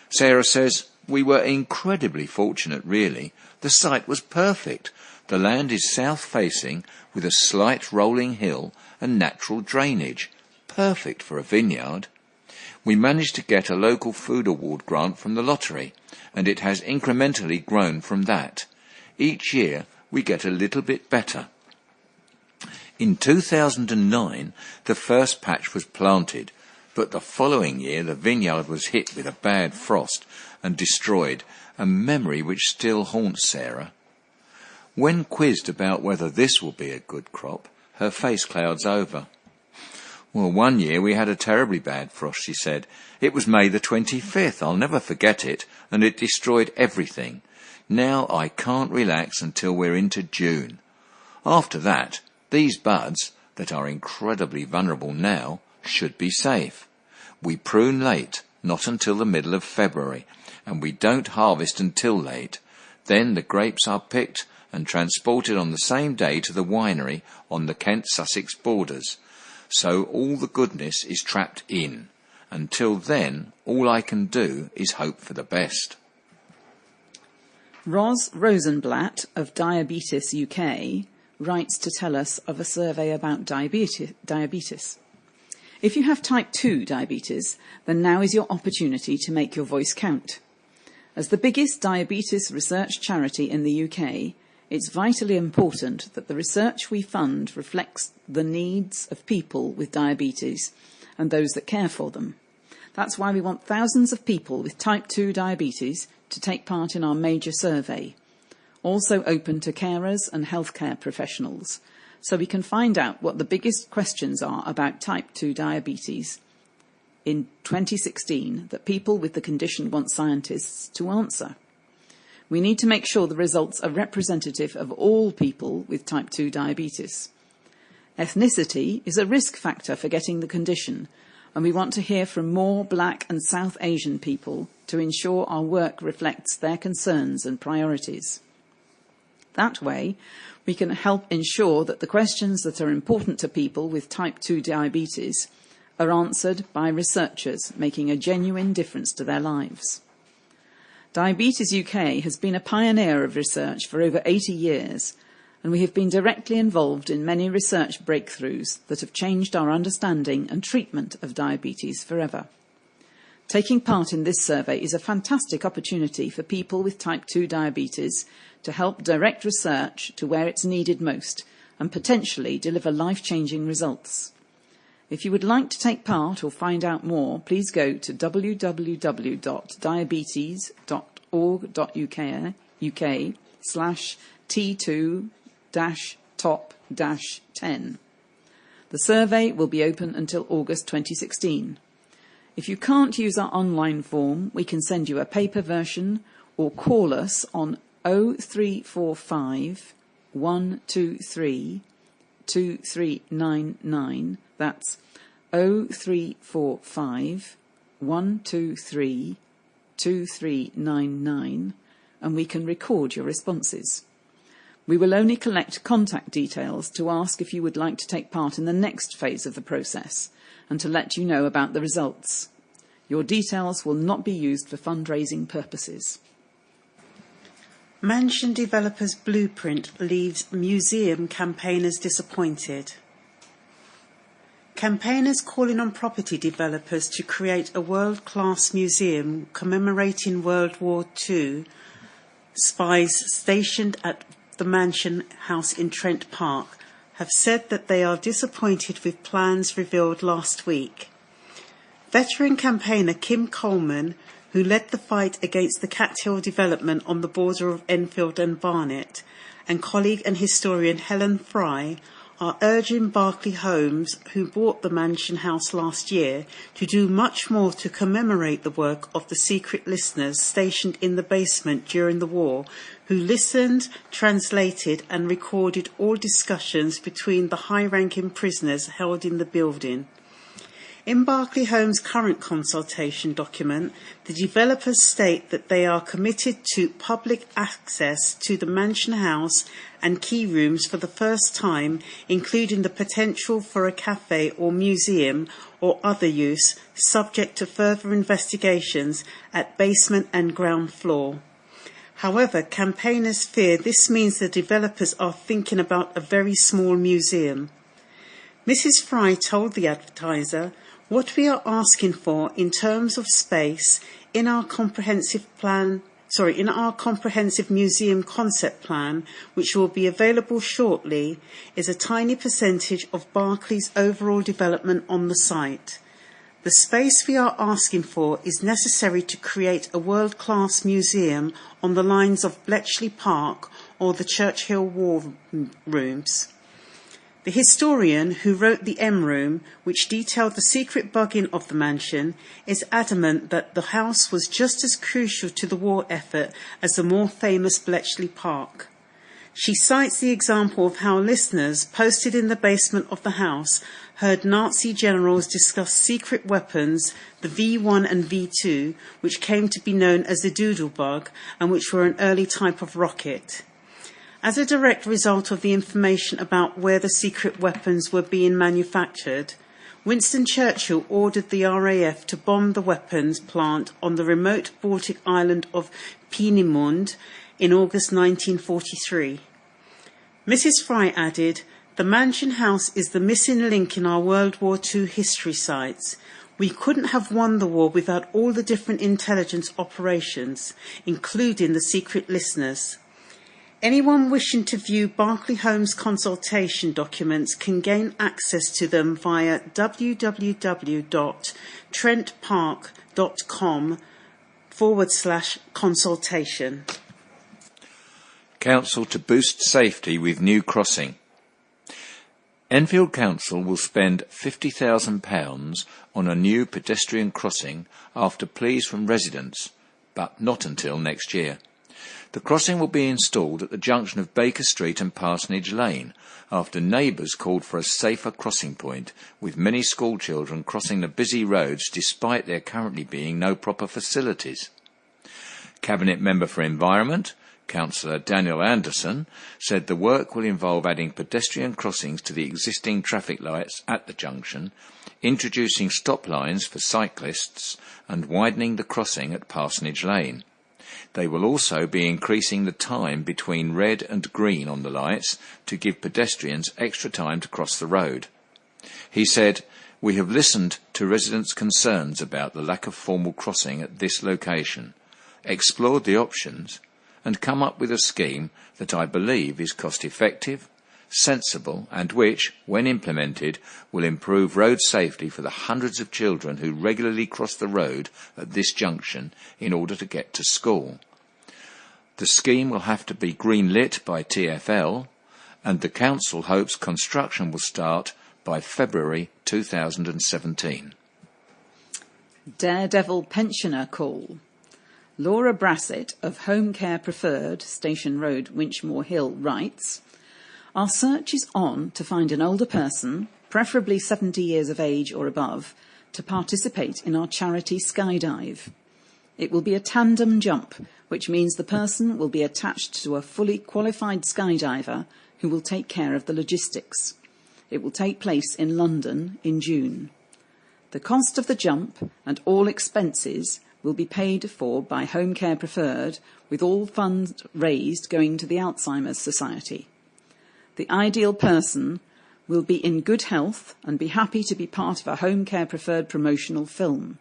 Sarah says, "We were incredibly fortunate, really. The site was perfect. The land is south-facing with a slight rolling hill and natural drainage. Perfect for a vineyard. We managed to get a local food award grant from the lottery, and it has incrementally grown from that. Each year we get a little bit better. In 2009, the first patch was planted, but the following year the vineyard was hit with a bad frost and destroyed, a memory which still haunts Sarah. When quizzed about whether this will be a good crop, her face clouds over. Well, one year we had a terribly bad frost, she said. It was May the 25th, I'll never forget it, and it destroyed everything. Now I can't relax until we're into June. After that, these buds, that are incredibly vulnerable now, should be safe. We prune late, not until the middle of February, and we don't harvest until late. Then the grapes are picked and transported on the same day to the winery on the Kent-Sussex borders. So all the goodness is trapped in. Until then, all I can do is hope for the best." Ros Rosenblatt of Diabetes UK writes to tell us of a survey about diabetes. If you have type 2 diabetes, then now is your opportunity to make your voice count. As the biggest diabetes research charity in the UK, it's vitally important that the research we fund reflects the needs of people with diabetes and those that care for them. That's why we want thousands of people with type 2 diabetes to take part in our major survey, also open to carers and healthcare professionals, so we can find out what the biggest questions are about type 2 diabetes in 2016 that people with the condition want scientists to answer. We need to make sure the results are representative of all people with type 2 diabetes. Ethnicity is a risk factor for getting the condition, and we want to hear from more Black and South Asian people to ensure our work reflects their concerns and priorities. That way, we can help ensure that the questions that are important to people with type 2 diabetes are answered by researchers making a genuine difference to their lives. Diabetes UK has been a pioneer of research for over 80 years, and we have been directly involved in many research breakthroughs that have changed our understanding and treatment of diabetes forever. Taking part in this survey is a fantastic opportunity for people with type 2 diabetes to help direct research to where it's needed most and potentially deliver life-changing results. If you would like to take part or find out more, please go to www.diabetes.org.uk/T2-top-10. The survey will be open until August 2016. If you can't use our online form, we can send you a paper version or call us on 0345 123 2399. That's 0345 123 2399, and we can record your responses. We will only collect contact details to ask if you would like to take part in the next phase of the process and to let you know about the results. Your details will not be used for fundraising purposes. Mansion developer's blueprint leaves museum campaigners disappointed. Campaigners calling on property developers to create a world-class museum commemorating World War II spies stationed at the Mansion House in Trent Park have said that they are disappointed with plans revealed last week. Veteran campaigner Kim Coleman, who led the fight against the Cat Hill development on the border of Enfield and Barnet, and colleague and historian Helen Fry, are urging Berkeley Homes, who bought the Mansion House last year, to do much more to commemorate the work of the secret listeners stationed in the basement during the war, who listened, translated and recorded all discussions between the high-ranking prisoners held in the building. In Berkeley Homes' current consultation document, the developers state that they are committed to public access to the mansion house and key rooms for the first time, including the potential for a cafe or museum or other use, subject to further investigations at basement and ground floor. However, campaigners fear this means the developers are thinking about a very small museum. Mrs. Fry told the Advertiser, "What we are asking for in terms of space in our comprehensive museum concept plan, which will be available shortly, is a tiny percentage of Berkeley's overall development on the site. The space we are asking for is necessary to create a world-class museum on the lines of Bletchley Park or the Churchill War Rooms." The historian who wrote the M Room, which detailed the secret bugging of the mansion, is adamant that the house was just as crucial to the war effort as the more famous Bletchley Park. She cites the example of how listeners posted in the basement of the house heard Nazi generals discuss secret weapons, the V1 and V2, which came to be known as the Doodlebug and which were an early type of rocket. As a direct result of the information about where the secret weapons were being manufactured, Winston Churchill ordered the RAF to bomb the weapons plant on the remote Baltic island of Peenemünde in August 1943. Mrs. Fry added, "The mansion house is the missing link in our World War II history sites. We couldn't have won the war without all the different intelligence operations, including the secret listeners." Anyone wishing to view Berkeley Homes consultation documents can gain access to them via www.trentpark.com/consultation. Council to boost safety with new crossing. Enfield Council will spend £50,000 on a new pedestrian crossing after pleas from residents, but not until next year. The crossing will be installed at the junction of Baker Street and Parsonage Lane after neighbours called for a safer crossing point, with many school children crossing the busy roads despite there currently being no proper facilities. Cabinet Member for Environment, Councillor Daniel Anderson, said the work will involve adding pedestrian crossings to the existing traffic lights at the junction, introducing stop lines for cyclists and widening the crossing at Parsonage Lane. They will also be increasing the time between red and green on the lights to give pedestrians extra time to cross the road. He said, "We have listened to residents' concerns about the lack of formal crossing at this location, explored the options, and come up with a scheme that I believe is cost-effective, sensible, and which, when implemented, will improve road safety for the hundreds of children who regularly cross the road at this junction in order to get to school. The scheme will have to be green-lit by TfL, and the Council hopes construction will start by February 2017. Daredevil pensioner call. Laura Brassett of Home Care Preferred, Station Road, Winchmore Hill, writes, "Our search is on to find an older person, preferably 70 years of age or above, to participate in our charity skydive. It will be a tandem jump, which means the person will be attached to a fully qualified skydiver who will take care of the logistics. It will take place in London in June. The cost of the jump and all expenses will be paid for by Home Care Preferred, with all funds raised going to the Alzheimer's Society. The ideal person will be in good health and be happy to be part of a Home Care Preferred promotional film.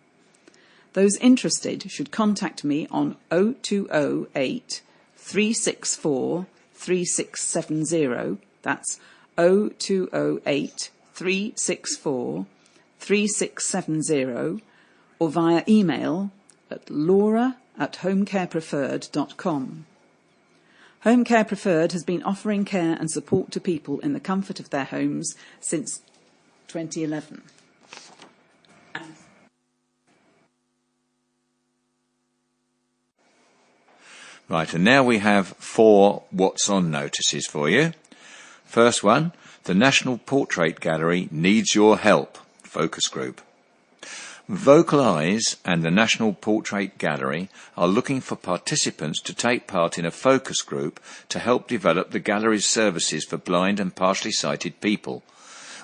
Those interested should contact me on 0208 364 3670. That's 0208 364 3670, or via email at laura@homecarepreferred.com. Home Care Preferred has been offering care and support to people in the comfort of their homes since 2011. Right, and now we have 4 What's On notices for you. First one, the National Portrait Gallery needs your help. Focus group. Vocalise and the National Portrait Gallery are looking for participants to take part in a focus group to help develop the gallery's services for blind and partially sighted people.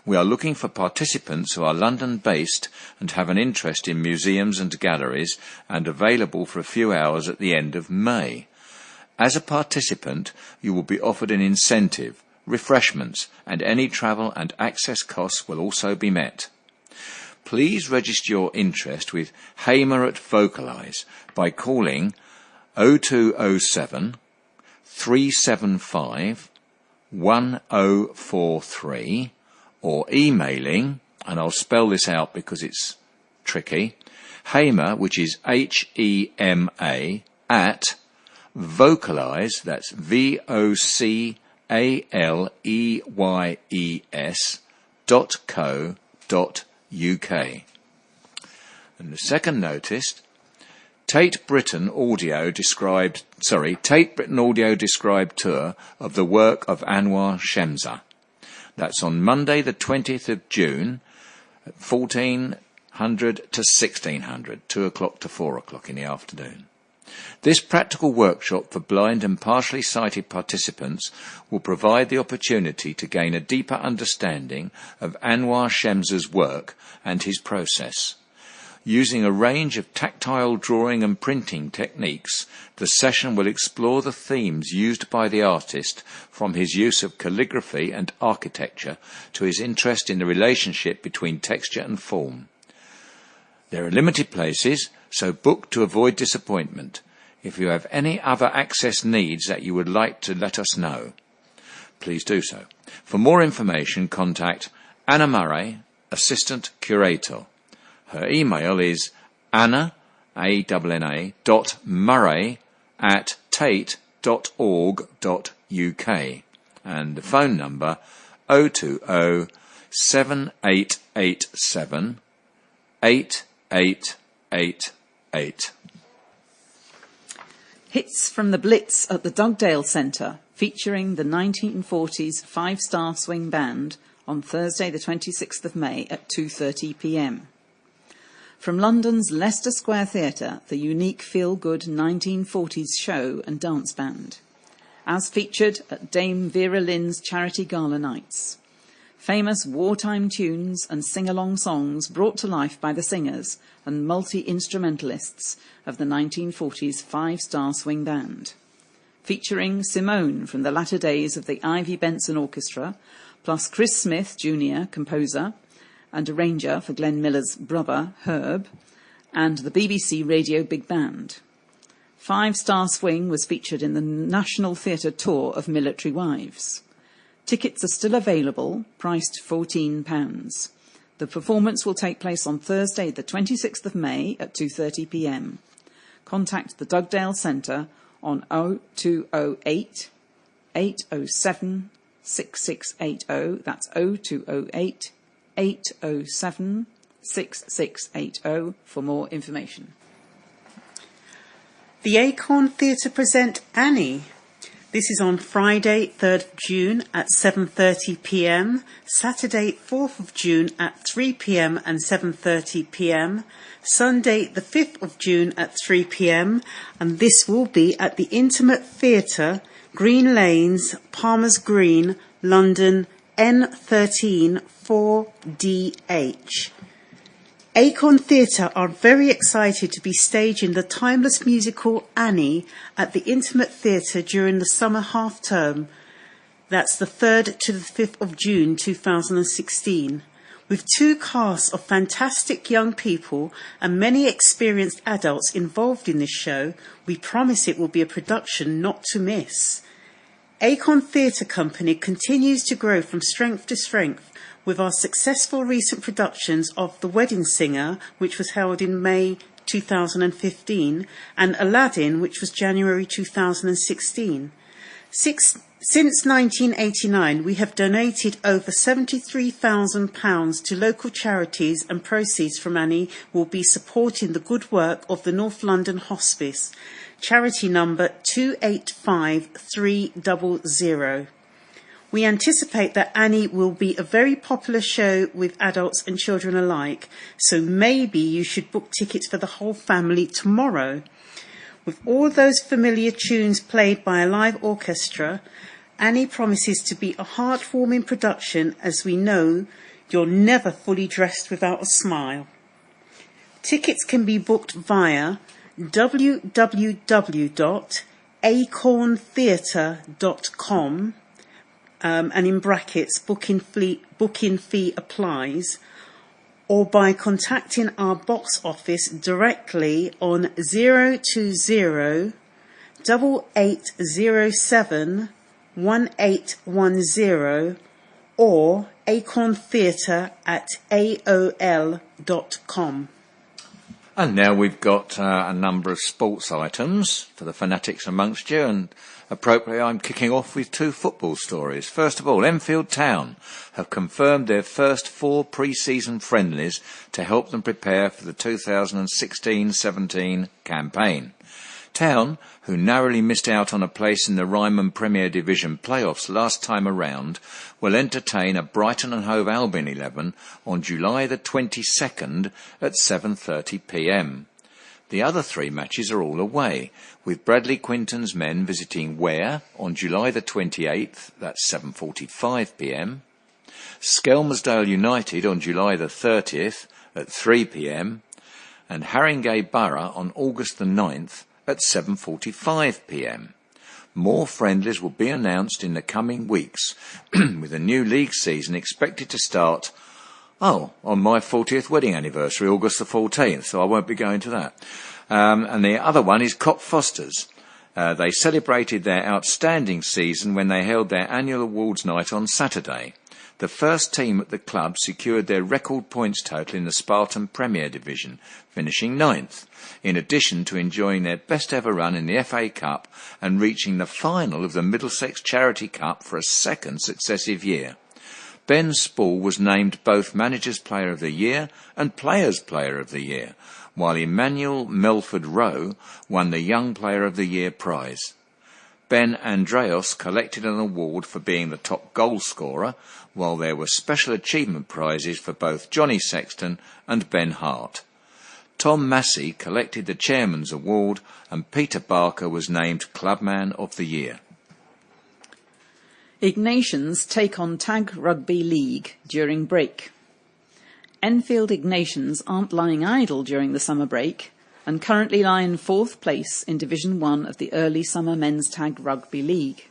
We are looking for participants who are London-based and have an interest in museums and galleries, and available for a few hours at the end of May. As a participant, you will be offered an incentive, refreshments, and any travel and access costs will also be met. Please register your interest with Hamer at Vocalise by calling 0207 375 1043 or emailing, and I'll spell this out because it's tricky, Hamer, which is HEMA, at Vocalise, that's vocaleyes.co.uk. And the second notice, Tate Britain Audio described tour of the work of Anwar Shemza. That's on Monday the 20th of June at 1400 to 1600, 2 o'clock to 4 o'clock in the afternoon. This practical workshop for blind and partially sighted participants will provide the opportunity to gain a deeper understanding of Anwar Shemza's work and his process. Using a range of tactile drawing and printing techniques, the session will explore the themes used by the artist, from his use of calligraphy and architecture to his interest in the relationship between texture and form. There are limited places, so book to avoid disappointment. If you have any other access needs that you would like to let us know, please do so. For more information, contact Anna Murray, Assistant Curator. Her email is anna.murray@tate.org.uk, and the phone number 020 7887 8888. Hits from the Blitz at the Dugdale Centre, featuring the 1940s five-star swing band on Thursday the 26th of May at 2:30 p.m. From London's Leicester Square Theatre, the unique feel-good 1940s show and dance band, as featured at Dame Vera Lynn's Charity Gala Nights. Famous wartime tunes and sing-along songs brought to life by the singers and multi-instrumentalists of the 1940s five-star swing band. Featuring Simone from the latter days of the Ivy Benson Orchestra, plus Chris Smith Jr., composer and arranger for Glenn Miller's brother, Herb, and the BBC Radio Big Band. Five-star swing was featured in the National Theatre tour of Military Wives. Tickets are still available, priced £14. The performance will take place on Thursday, the 26th of May at 2:30 p.m. Contact the Dugdale Centre on 0208 807 6680. That's 0208 807 6680 for more information. The Acorn Theatre present Annie. This is on Friday, 3rd of June at 7:30 p.m, Saturday, 4th of June at 3 p.m. and 7:30 p.m, Sunday, the 5th of June at 3 p.m, and this will be at the Intimate Theatre, Green Lanes, Palmer's Green, London, N13 4DH. Acorn Theatre are very excited to be staging the timeless musical Annie at the Intimate Theatre during the summer half-term. That's the 3rd to the 5th of June 2016. With two casts of fantastic young people and many experienced adults involved in this show, we promise it will be a production not to miss. Acorn Theatre Company continues to grow from strength to strength, with our successful recent productions of The Wedding Singer, which was held in May 2015, and Aladdin, which was January 2016. Since 1989, we have donated over £73,000 to local charities, and proceeds from Annie will be supporting the good work of the North London Hospice, charity number 285300. We anticipate that Annie will be a very popular show with adults and children alike, so maybe you should book tickets for the whole family tomorrow. With all those familiar tunes played by a live orchestra, Annie promises to be a heartwarming production, as we know you're never fully dressed without a smile. Tickets can be booked via www.acorntheatre.com and in brackets booking fee applies, or by contacting our box office directly on 020 8807 1810 or acorntheatre@aol.com. And now we've got a number of sports items for the fanatics amongst you, and appropriately I'm kicking off with 2 football stories. First of all, Enfield Town have confirmed their first 4 pre-season friendlies to help them prepare for the 2016-17 campaign. Town, who narrowly missed out on a place in the Ryman Premier Division playoffs last time around, will entertain a Brighton and Hove Albion 11 on July the 22nd at 7:30 p.m. The other 3 matches are all away, with Bradley Quinton's men visiting Ware on July the 28th, that's 7:45 p.m, Skelmersdale United on July the 30th at 3 p.m, and Haringey Borough on August the 9th at 7:45 p.m. More friendlies will be announced in the coming weeks, with a new league season expected to start, on my 40th wedding anniversary, August the 14th, so I won't be going to that. And the other one is Cop Fosters. They celebrated their outstanding season when they held their annual awards night on Saturday. The first team at the club secured their record points total in the Spartan Premier Division, finishing 9th, in addition to enjoying their best ever run in the FA Cup and reaching the final of the Middlesex Charity Cup for a 2nd successive year. Ben Spall was named both Manager's Player of the Year and Players' Player of the Year, while Emmanuel Melford Rowe won the Young Player of the Year prize. Ben Andreos collected an award for being the top goal scorer, while there were special achievement prizes for both Johnny Sexton and Ben Hart. Tom Massey collected the Chairman's Award, and Peter Barker was named Clubman of the Year. Ignatians take on Tag Rugby League during break. Enfield Ignatians aren't lying idle during the summer break and currently lie in 4th place in Division 1 of the early summer men's Tag Rugby League.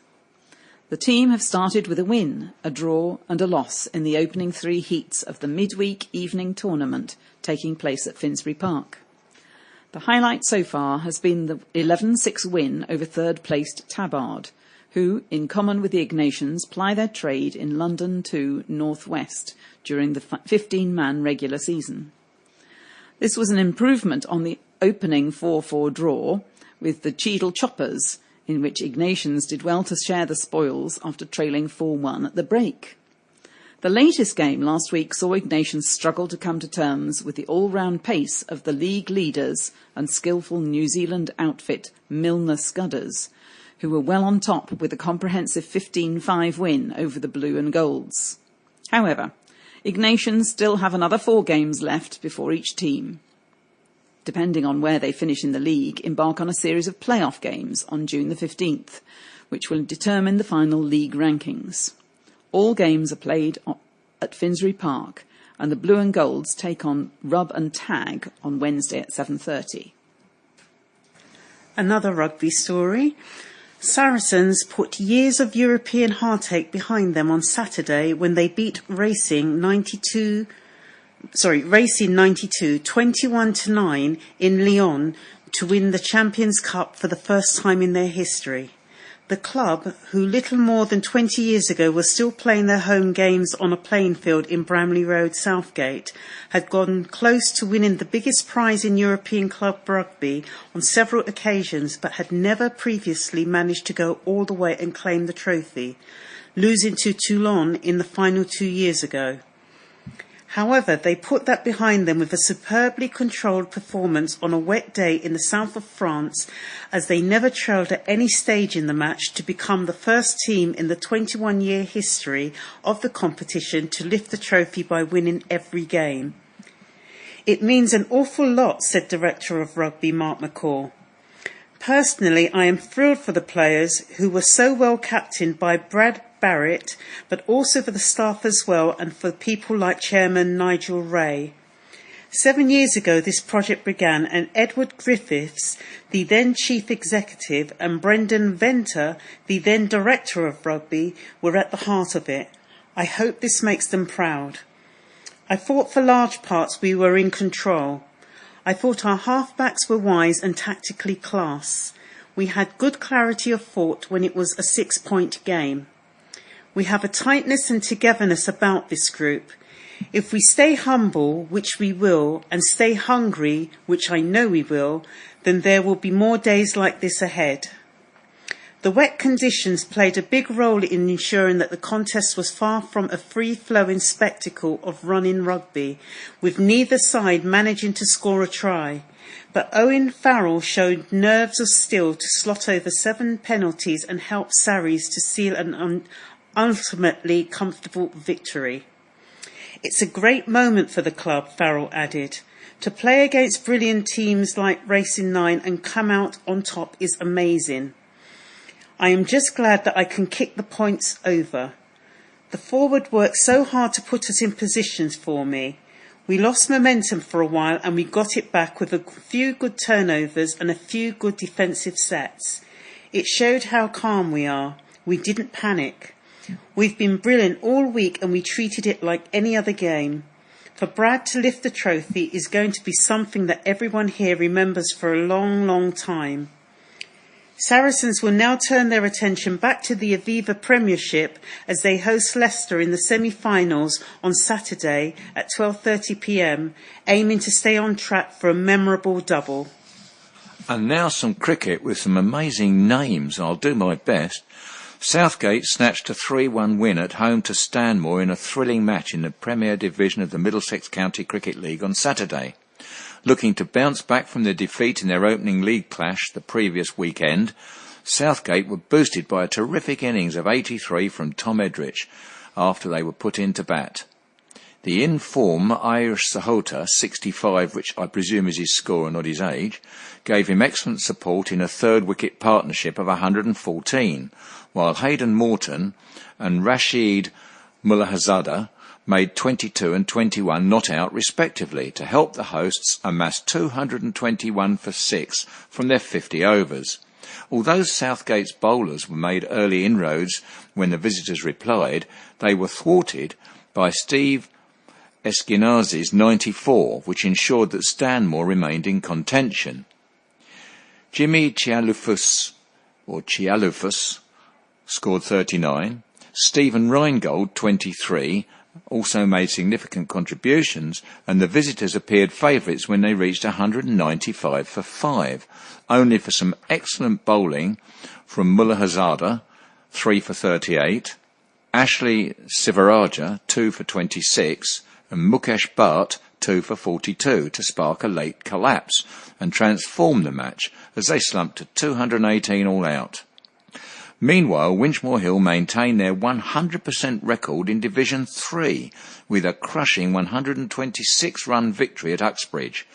The team have started with a win, a draw and a loss in the opening 3 heats of the midweek evening tournament taking place at Finsbury Park. The highlight so far has been the 11-6 win over 3rd-placed Tabard, who, in common with the Ignatians, ply their trade in London 2 North West during the 15-man regular season. This was an improvement on the opening 4-4 draw with the Cheadle Choppers, in which Ignatians did well to share the spoils after trailing 4-1 at the break. The latest game last week saw Ignatians struggle to come to terms with the all-round pace of the league leaders and skillful New Zealand outfit Milner Scudders, who were well on top with a comprehensive 15-5 win over the Blue and Golds. However, Ignatians still have another 4 games left before each team, depending on where they finish in the league, embark on a series of playoff games on June the 15th, which will determine the final league rankings. All games are played at Finsbury Park, and the Blue and Golds take on Rub and Tag on Wednesday at 7:30. Another rugby story. Saracens put years of European heartache behind them on Saturday when they beat Racing 92 21-9 in Lyon to win the Champions Cup for the first time in their history. The club, who little more than 20 years ago was still playing their home games on a playing field in Bramley Road, Southgate, had gone close to winning the biggest prize in European club rugby on several occasions, but had never previously managed to go all the way and claim the trophy, losing to Toulon in the final 2 years ago. However, they put that behind them with a superbly controlled performance on a wet day in the south of France, as they never trailed at any stage in the match to become the first team in the 21-year history of the competition to lift the trophy by winning every game. It means an awful lot, said Director of Rugby Mark McCaw. Personally, I am thrilled for the players who were so well captained by Brad Barrett, but also for the staff as well, and for people like Chairman Nigel Ray. 7 years ago this project began, and Edward Griffiths, the then Chief Executive, and Brendan Venter, the then Director of Rugby, were at the heart of it. I hope this makes them proud. I thought for large parts we were in control. I thought our halfbacks were wise and tactically class. We had good clarity of thought when it was a 6-point game. We have a tightness and togetherness about this group. If we stay humble, which we will, and stay hungry, which I know we will, then there will be more days like this ahead. The wet conditions played a big role in ensuring that the contest was far from a free-flowing spectacle of running rugby, with neither side managing to score a try. But Owen Farrell showed nerves of steel to slot over 7 penalties and help Sarries to seal an ultimately comfortable victory. It's a great moment for the club, Farrell added. To play against brilliant teams like Racing 9 and come out on top is amazing. I am just glad that I can kick the points over. The forward worked so hard to put us in positions for me. We lost momentum for a while and we got it back with a few good turnovers and a few good defensive sets. It showed how calm we are. We didn't panic. We've been brilliant all week and we treated it like any other game. For Brad to lift the trophy is going to be something that everyone here remembers for a long, long time. Saracens will now turn their attention back to the Aviva Premiership as they host Leicester in the semi-finals on Saturday at 12:30 p.m, aiming to stay on track for a memorable double. And now some cricket with some amazing names. I'll do my best. Southgate snatched a 3-1 win at home to Stanmore in a thrilling match in the Premier Division of the Middlesex County Cricket League on Saturday. Looking to bounce back from their defeat in their opening league clash the previous weekend, Southgate were boosted by a terrific innings of 83 from Tom Edrich after they were put into bat. The in-form Irish Sahota, 65, which I presume is his score and not his age, gave him excellent support in a third-wicket partnership of 114, while Hayden Morton and Rashid Mullahazada made 22 and 21 not out respectively to help the hosts amass 221 for 6 from their 50 overs. Although Southgate's bowlers were made early inroads when the visitors replied, they were thwarted by Steve Eskenazi's 94, which ensured that Stanmore remained in contention. Jimmy Chialufus scored 39. Stephen Reingold, 23, also made significant contributions, and the visitors appeared favourites when they reached 195 for 5, only for some excellent bowling from Mullahazada, 3 for 38, Ashley Sivaraja, 2 for 26, and Mukesh Bhatt, 2 for 42, to spark a late collapse and transform the match as they slumped to 218 all out. Meanwhile, Winchmore Hill maintained their 100% record in Division 3 with a crushing 126-run victory at Uxbridge.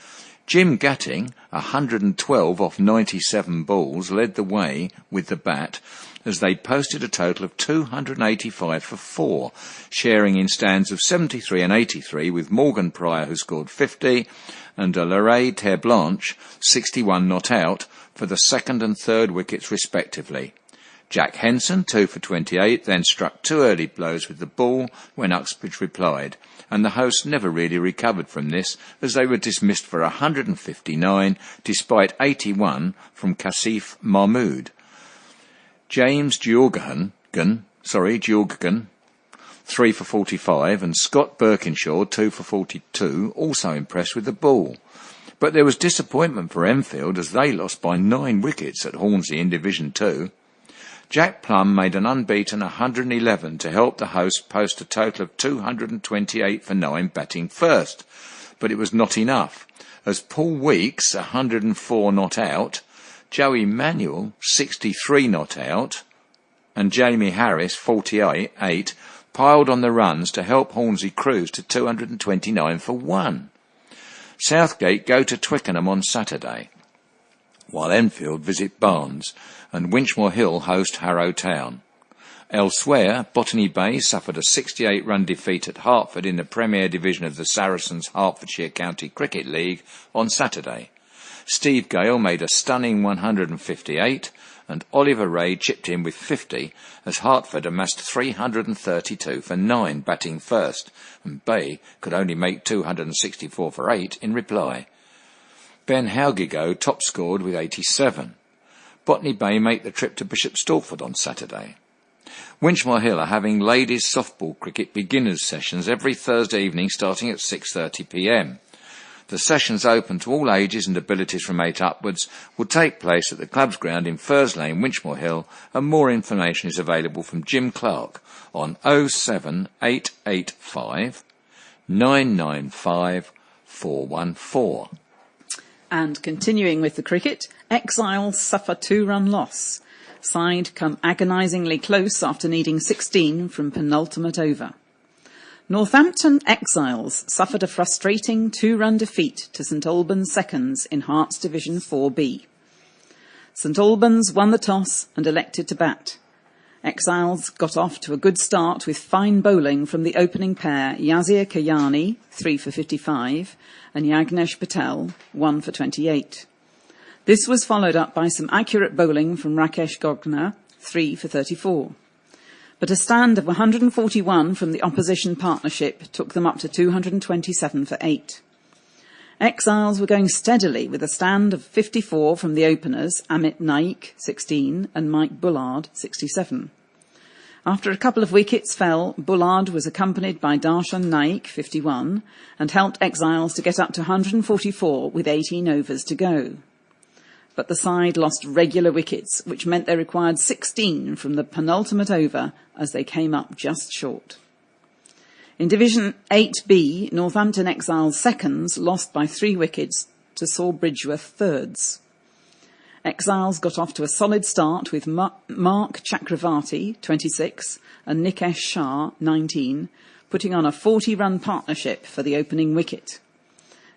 Jim Gatting, 112 off 97 balls, led the way with the bat as they posted a total of 285 for 4, sharing in stands of 73 and 83 with Morgan Pryor, who scored 50, and Larray Terre-Blanche, 61 not out, for the second and third wickets respectively. Jack Henson, 2 for 28, then struck 2 early blows with the ball when Uxbridge replied, and the hosts never really recovered from this as they were dismissed for 159 despite 81 from Kasif Mahmood. James Georgian, 3 for 45, and Scott Birkinshaw, 2 for 42, also impressed with the ball. But there was disappointment for Enfield as they lost by 9 wickets at Hornsey in Division 2. Jack Plum made an unbeaten 111 to help the host post a total of 228 for 9 batting first. But it was not enough, as Paul Weeks, 104 not out, Joey Manuel, 63 not out, and Jamie Harris, 48, piled on the runs to help Hornsey cruise to 229 for 1. Southgate go to Twickenham on Saturday, while Enfield visit Barnes and Winchmore Hill host Harrow Town. Elsewhere, Botany Bay suffered a 68-run defeat at Hertford in the Premier Division of the Saracens Hertfordshire County Cricket League on Saturday. Steve Gale made a stunning 158, and Oliver Ray chipped in with 50 as Hertford amassed 332 for 9 batting first, and Bay could only make 264 for 8 in reply. Ben Haugigo top-scored with 87. Botany Bay make the trip to Bishop Stortford on Saturday. Winchmore Hill are having ladies softball cricket beginners sessions every Thursday evening starting at 6:30 p.m. The sessions open to all ages and abilities from 8 upwards will take place at the club's ground in Furs Lane, Winchmore Hill, and more information is available from Jim Clark on 07885 995 414. And continuing with the cricket, Exiles suffer 2-run loss. Side come agonisingly close after needing 16 from penultimate over. Northampton Exiles suffered a frustrating 2-run defeat to St Albans Seconds in Hearts Division 4B. St Albans won the toss and elected to bat. Exiles got off to a good start with fine bowling from the opening pair Yazir Kayani, 3 for 55, and Yagnesh Patel, 1 for 28. This was followed up by some accurate bowling from Rakesh Gogna, 3 for 34. But a stand of 141 from the opposition partnership took them up to 227 for 8. Exiles were going steadily with a stand of 54 from the openers Amit Naik, 16, and Mike Bullard, 67. After a couple of wickets fell, Bullard was accompanied by Darshan Naik, 51, and helped Exiles to get up to 144 with 18 overs to go. But the side lost regular wickets, which meant they required 16 from the penultimate over as they came up just short. In Division 8B, Northampton Exiles Seconds lost by 3 wickets to Sawbridgeworth Thirds. Exiles got off to a solid start with Mark Chakravarti, 26, and Nikesh Shah, 19, putting on a 40-run partnership for the opening wicket.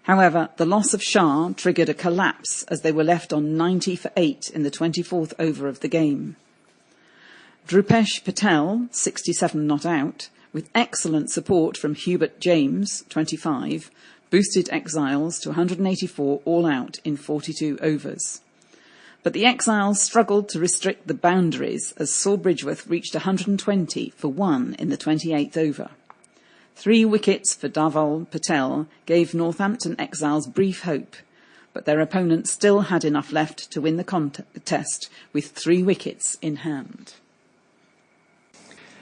However, the loss of Shah triggered a collapse as they were left on 90 for 8 in the 24th over of the game. Drupesh Patel, 67 not out, with excellent support from Hubert James, 25, boosted Exiles to 184 all out in 42 overs. But the Exiles struggled to restrict the boundaries as Sawbridgeworth reached 120 for 1 in the 28th over. 3 wickets for Dhaval Patel gave Northampton Exiles brief hope, but their opponents still had enough left to win the contest with 3 wickets in hand.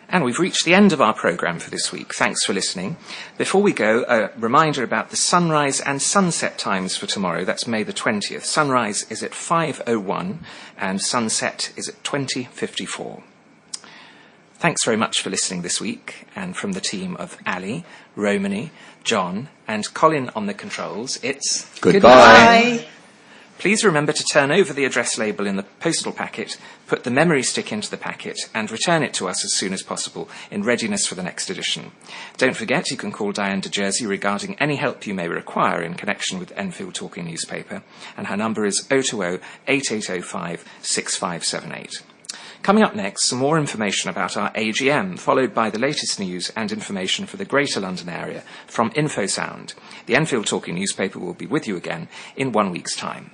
And we've reached the end of our programme for this week. Thanks for listening. Before we go, a reminder about the sunrise and sunset times for tomorrow. That's May the 20th. Sunrise is at 5:01 and sunset is at 20:54. Thanks very much for listening this week. And from the team of Ali, Romany, John and Colin on the controls, it's Goodbye. Please remember to turn over the address label in the postal packet, put the memory stick into the packet and return it to us as soon as possible in readiness for the next edition. Don't forget you can call Diane de Jersey regarding any help you may require in connection with Enfield Talking Newspaper, and her number is 020 8805 6578. Coming up next, some more information about our AGM, followed by the latest news and information for the Greater London area from InfoSound. The Enfield Talking Newspaper will be with you again in 1 week's time.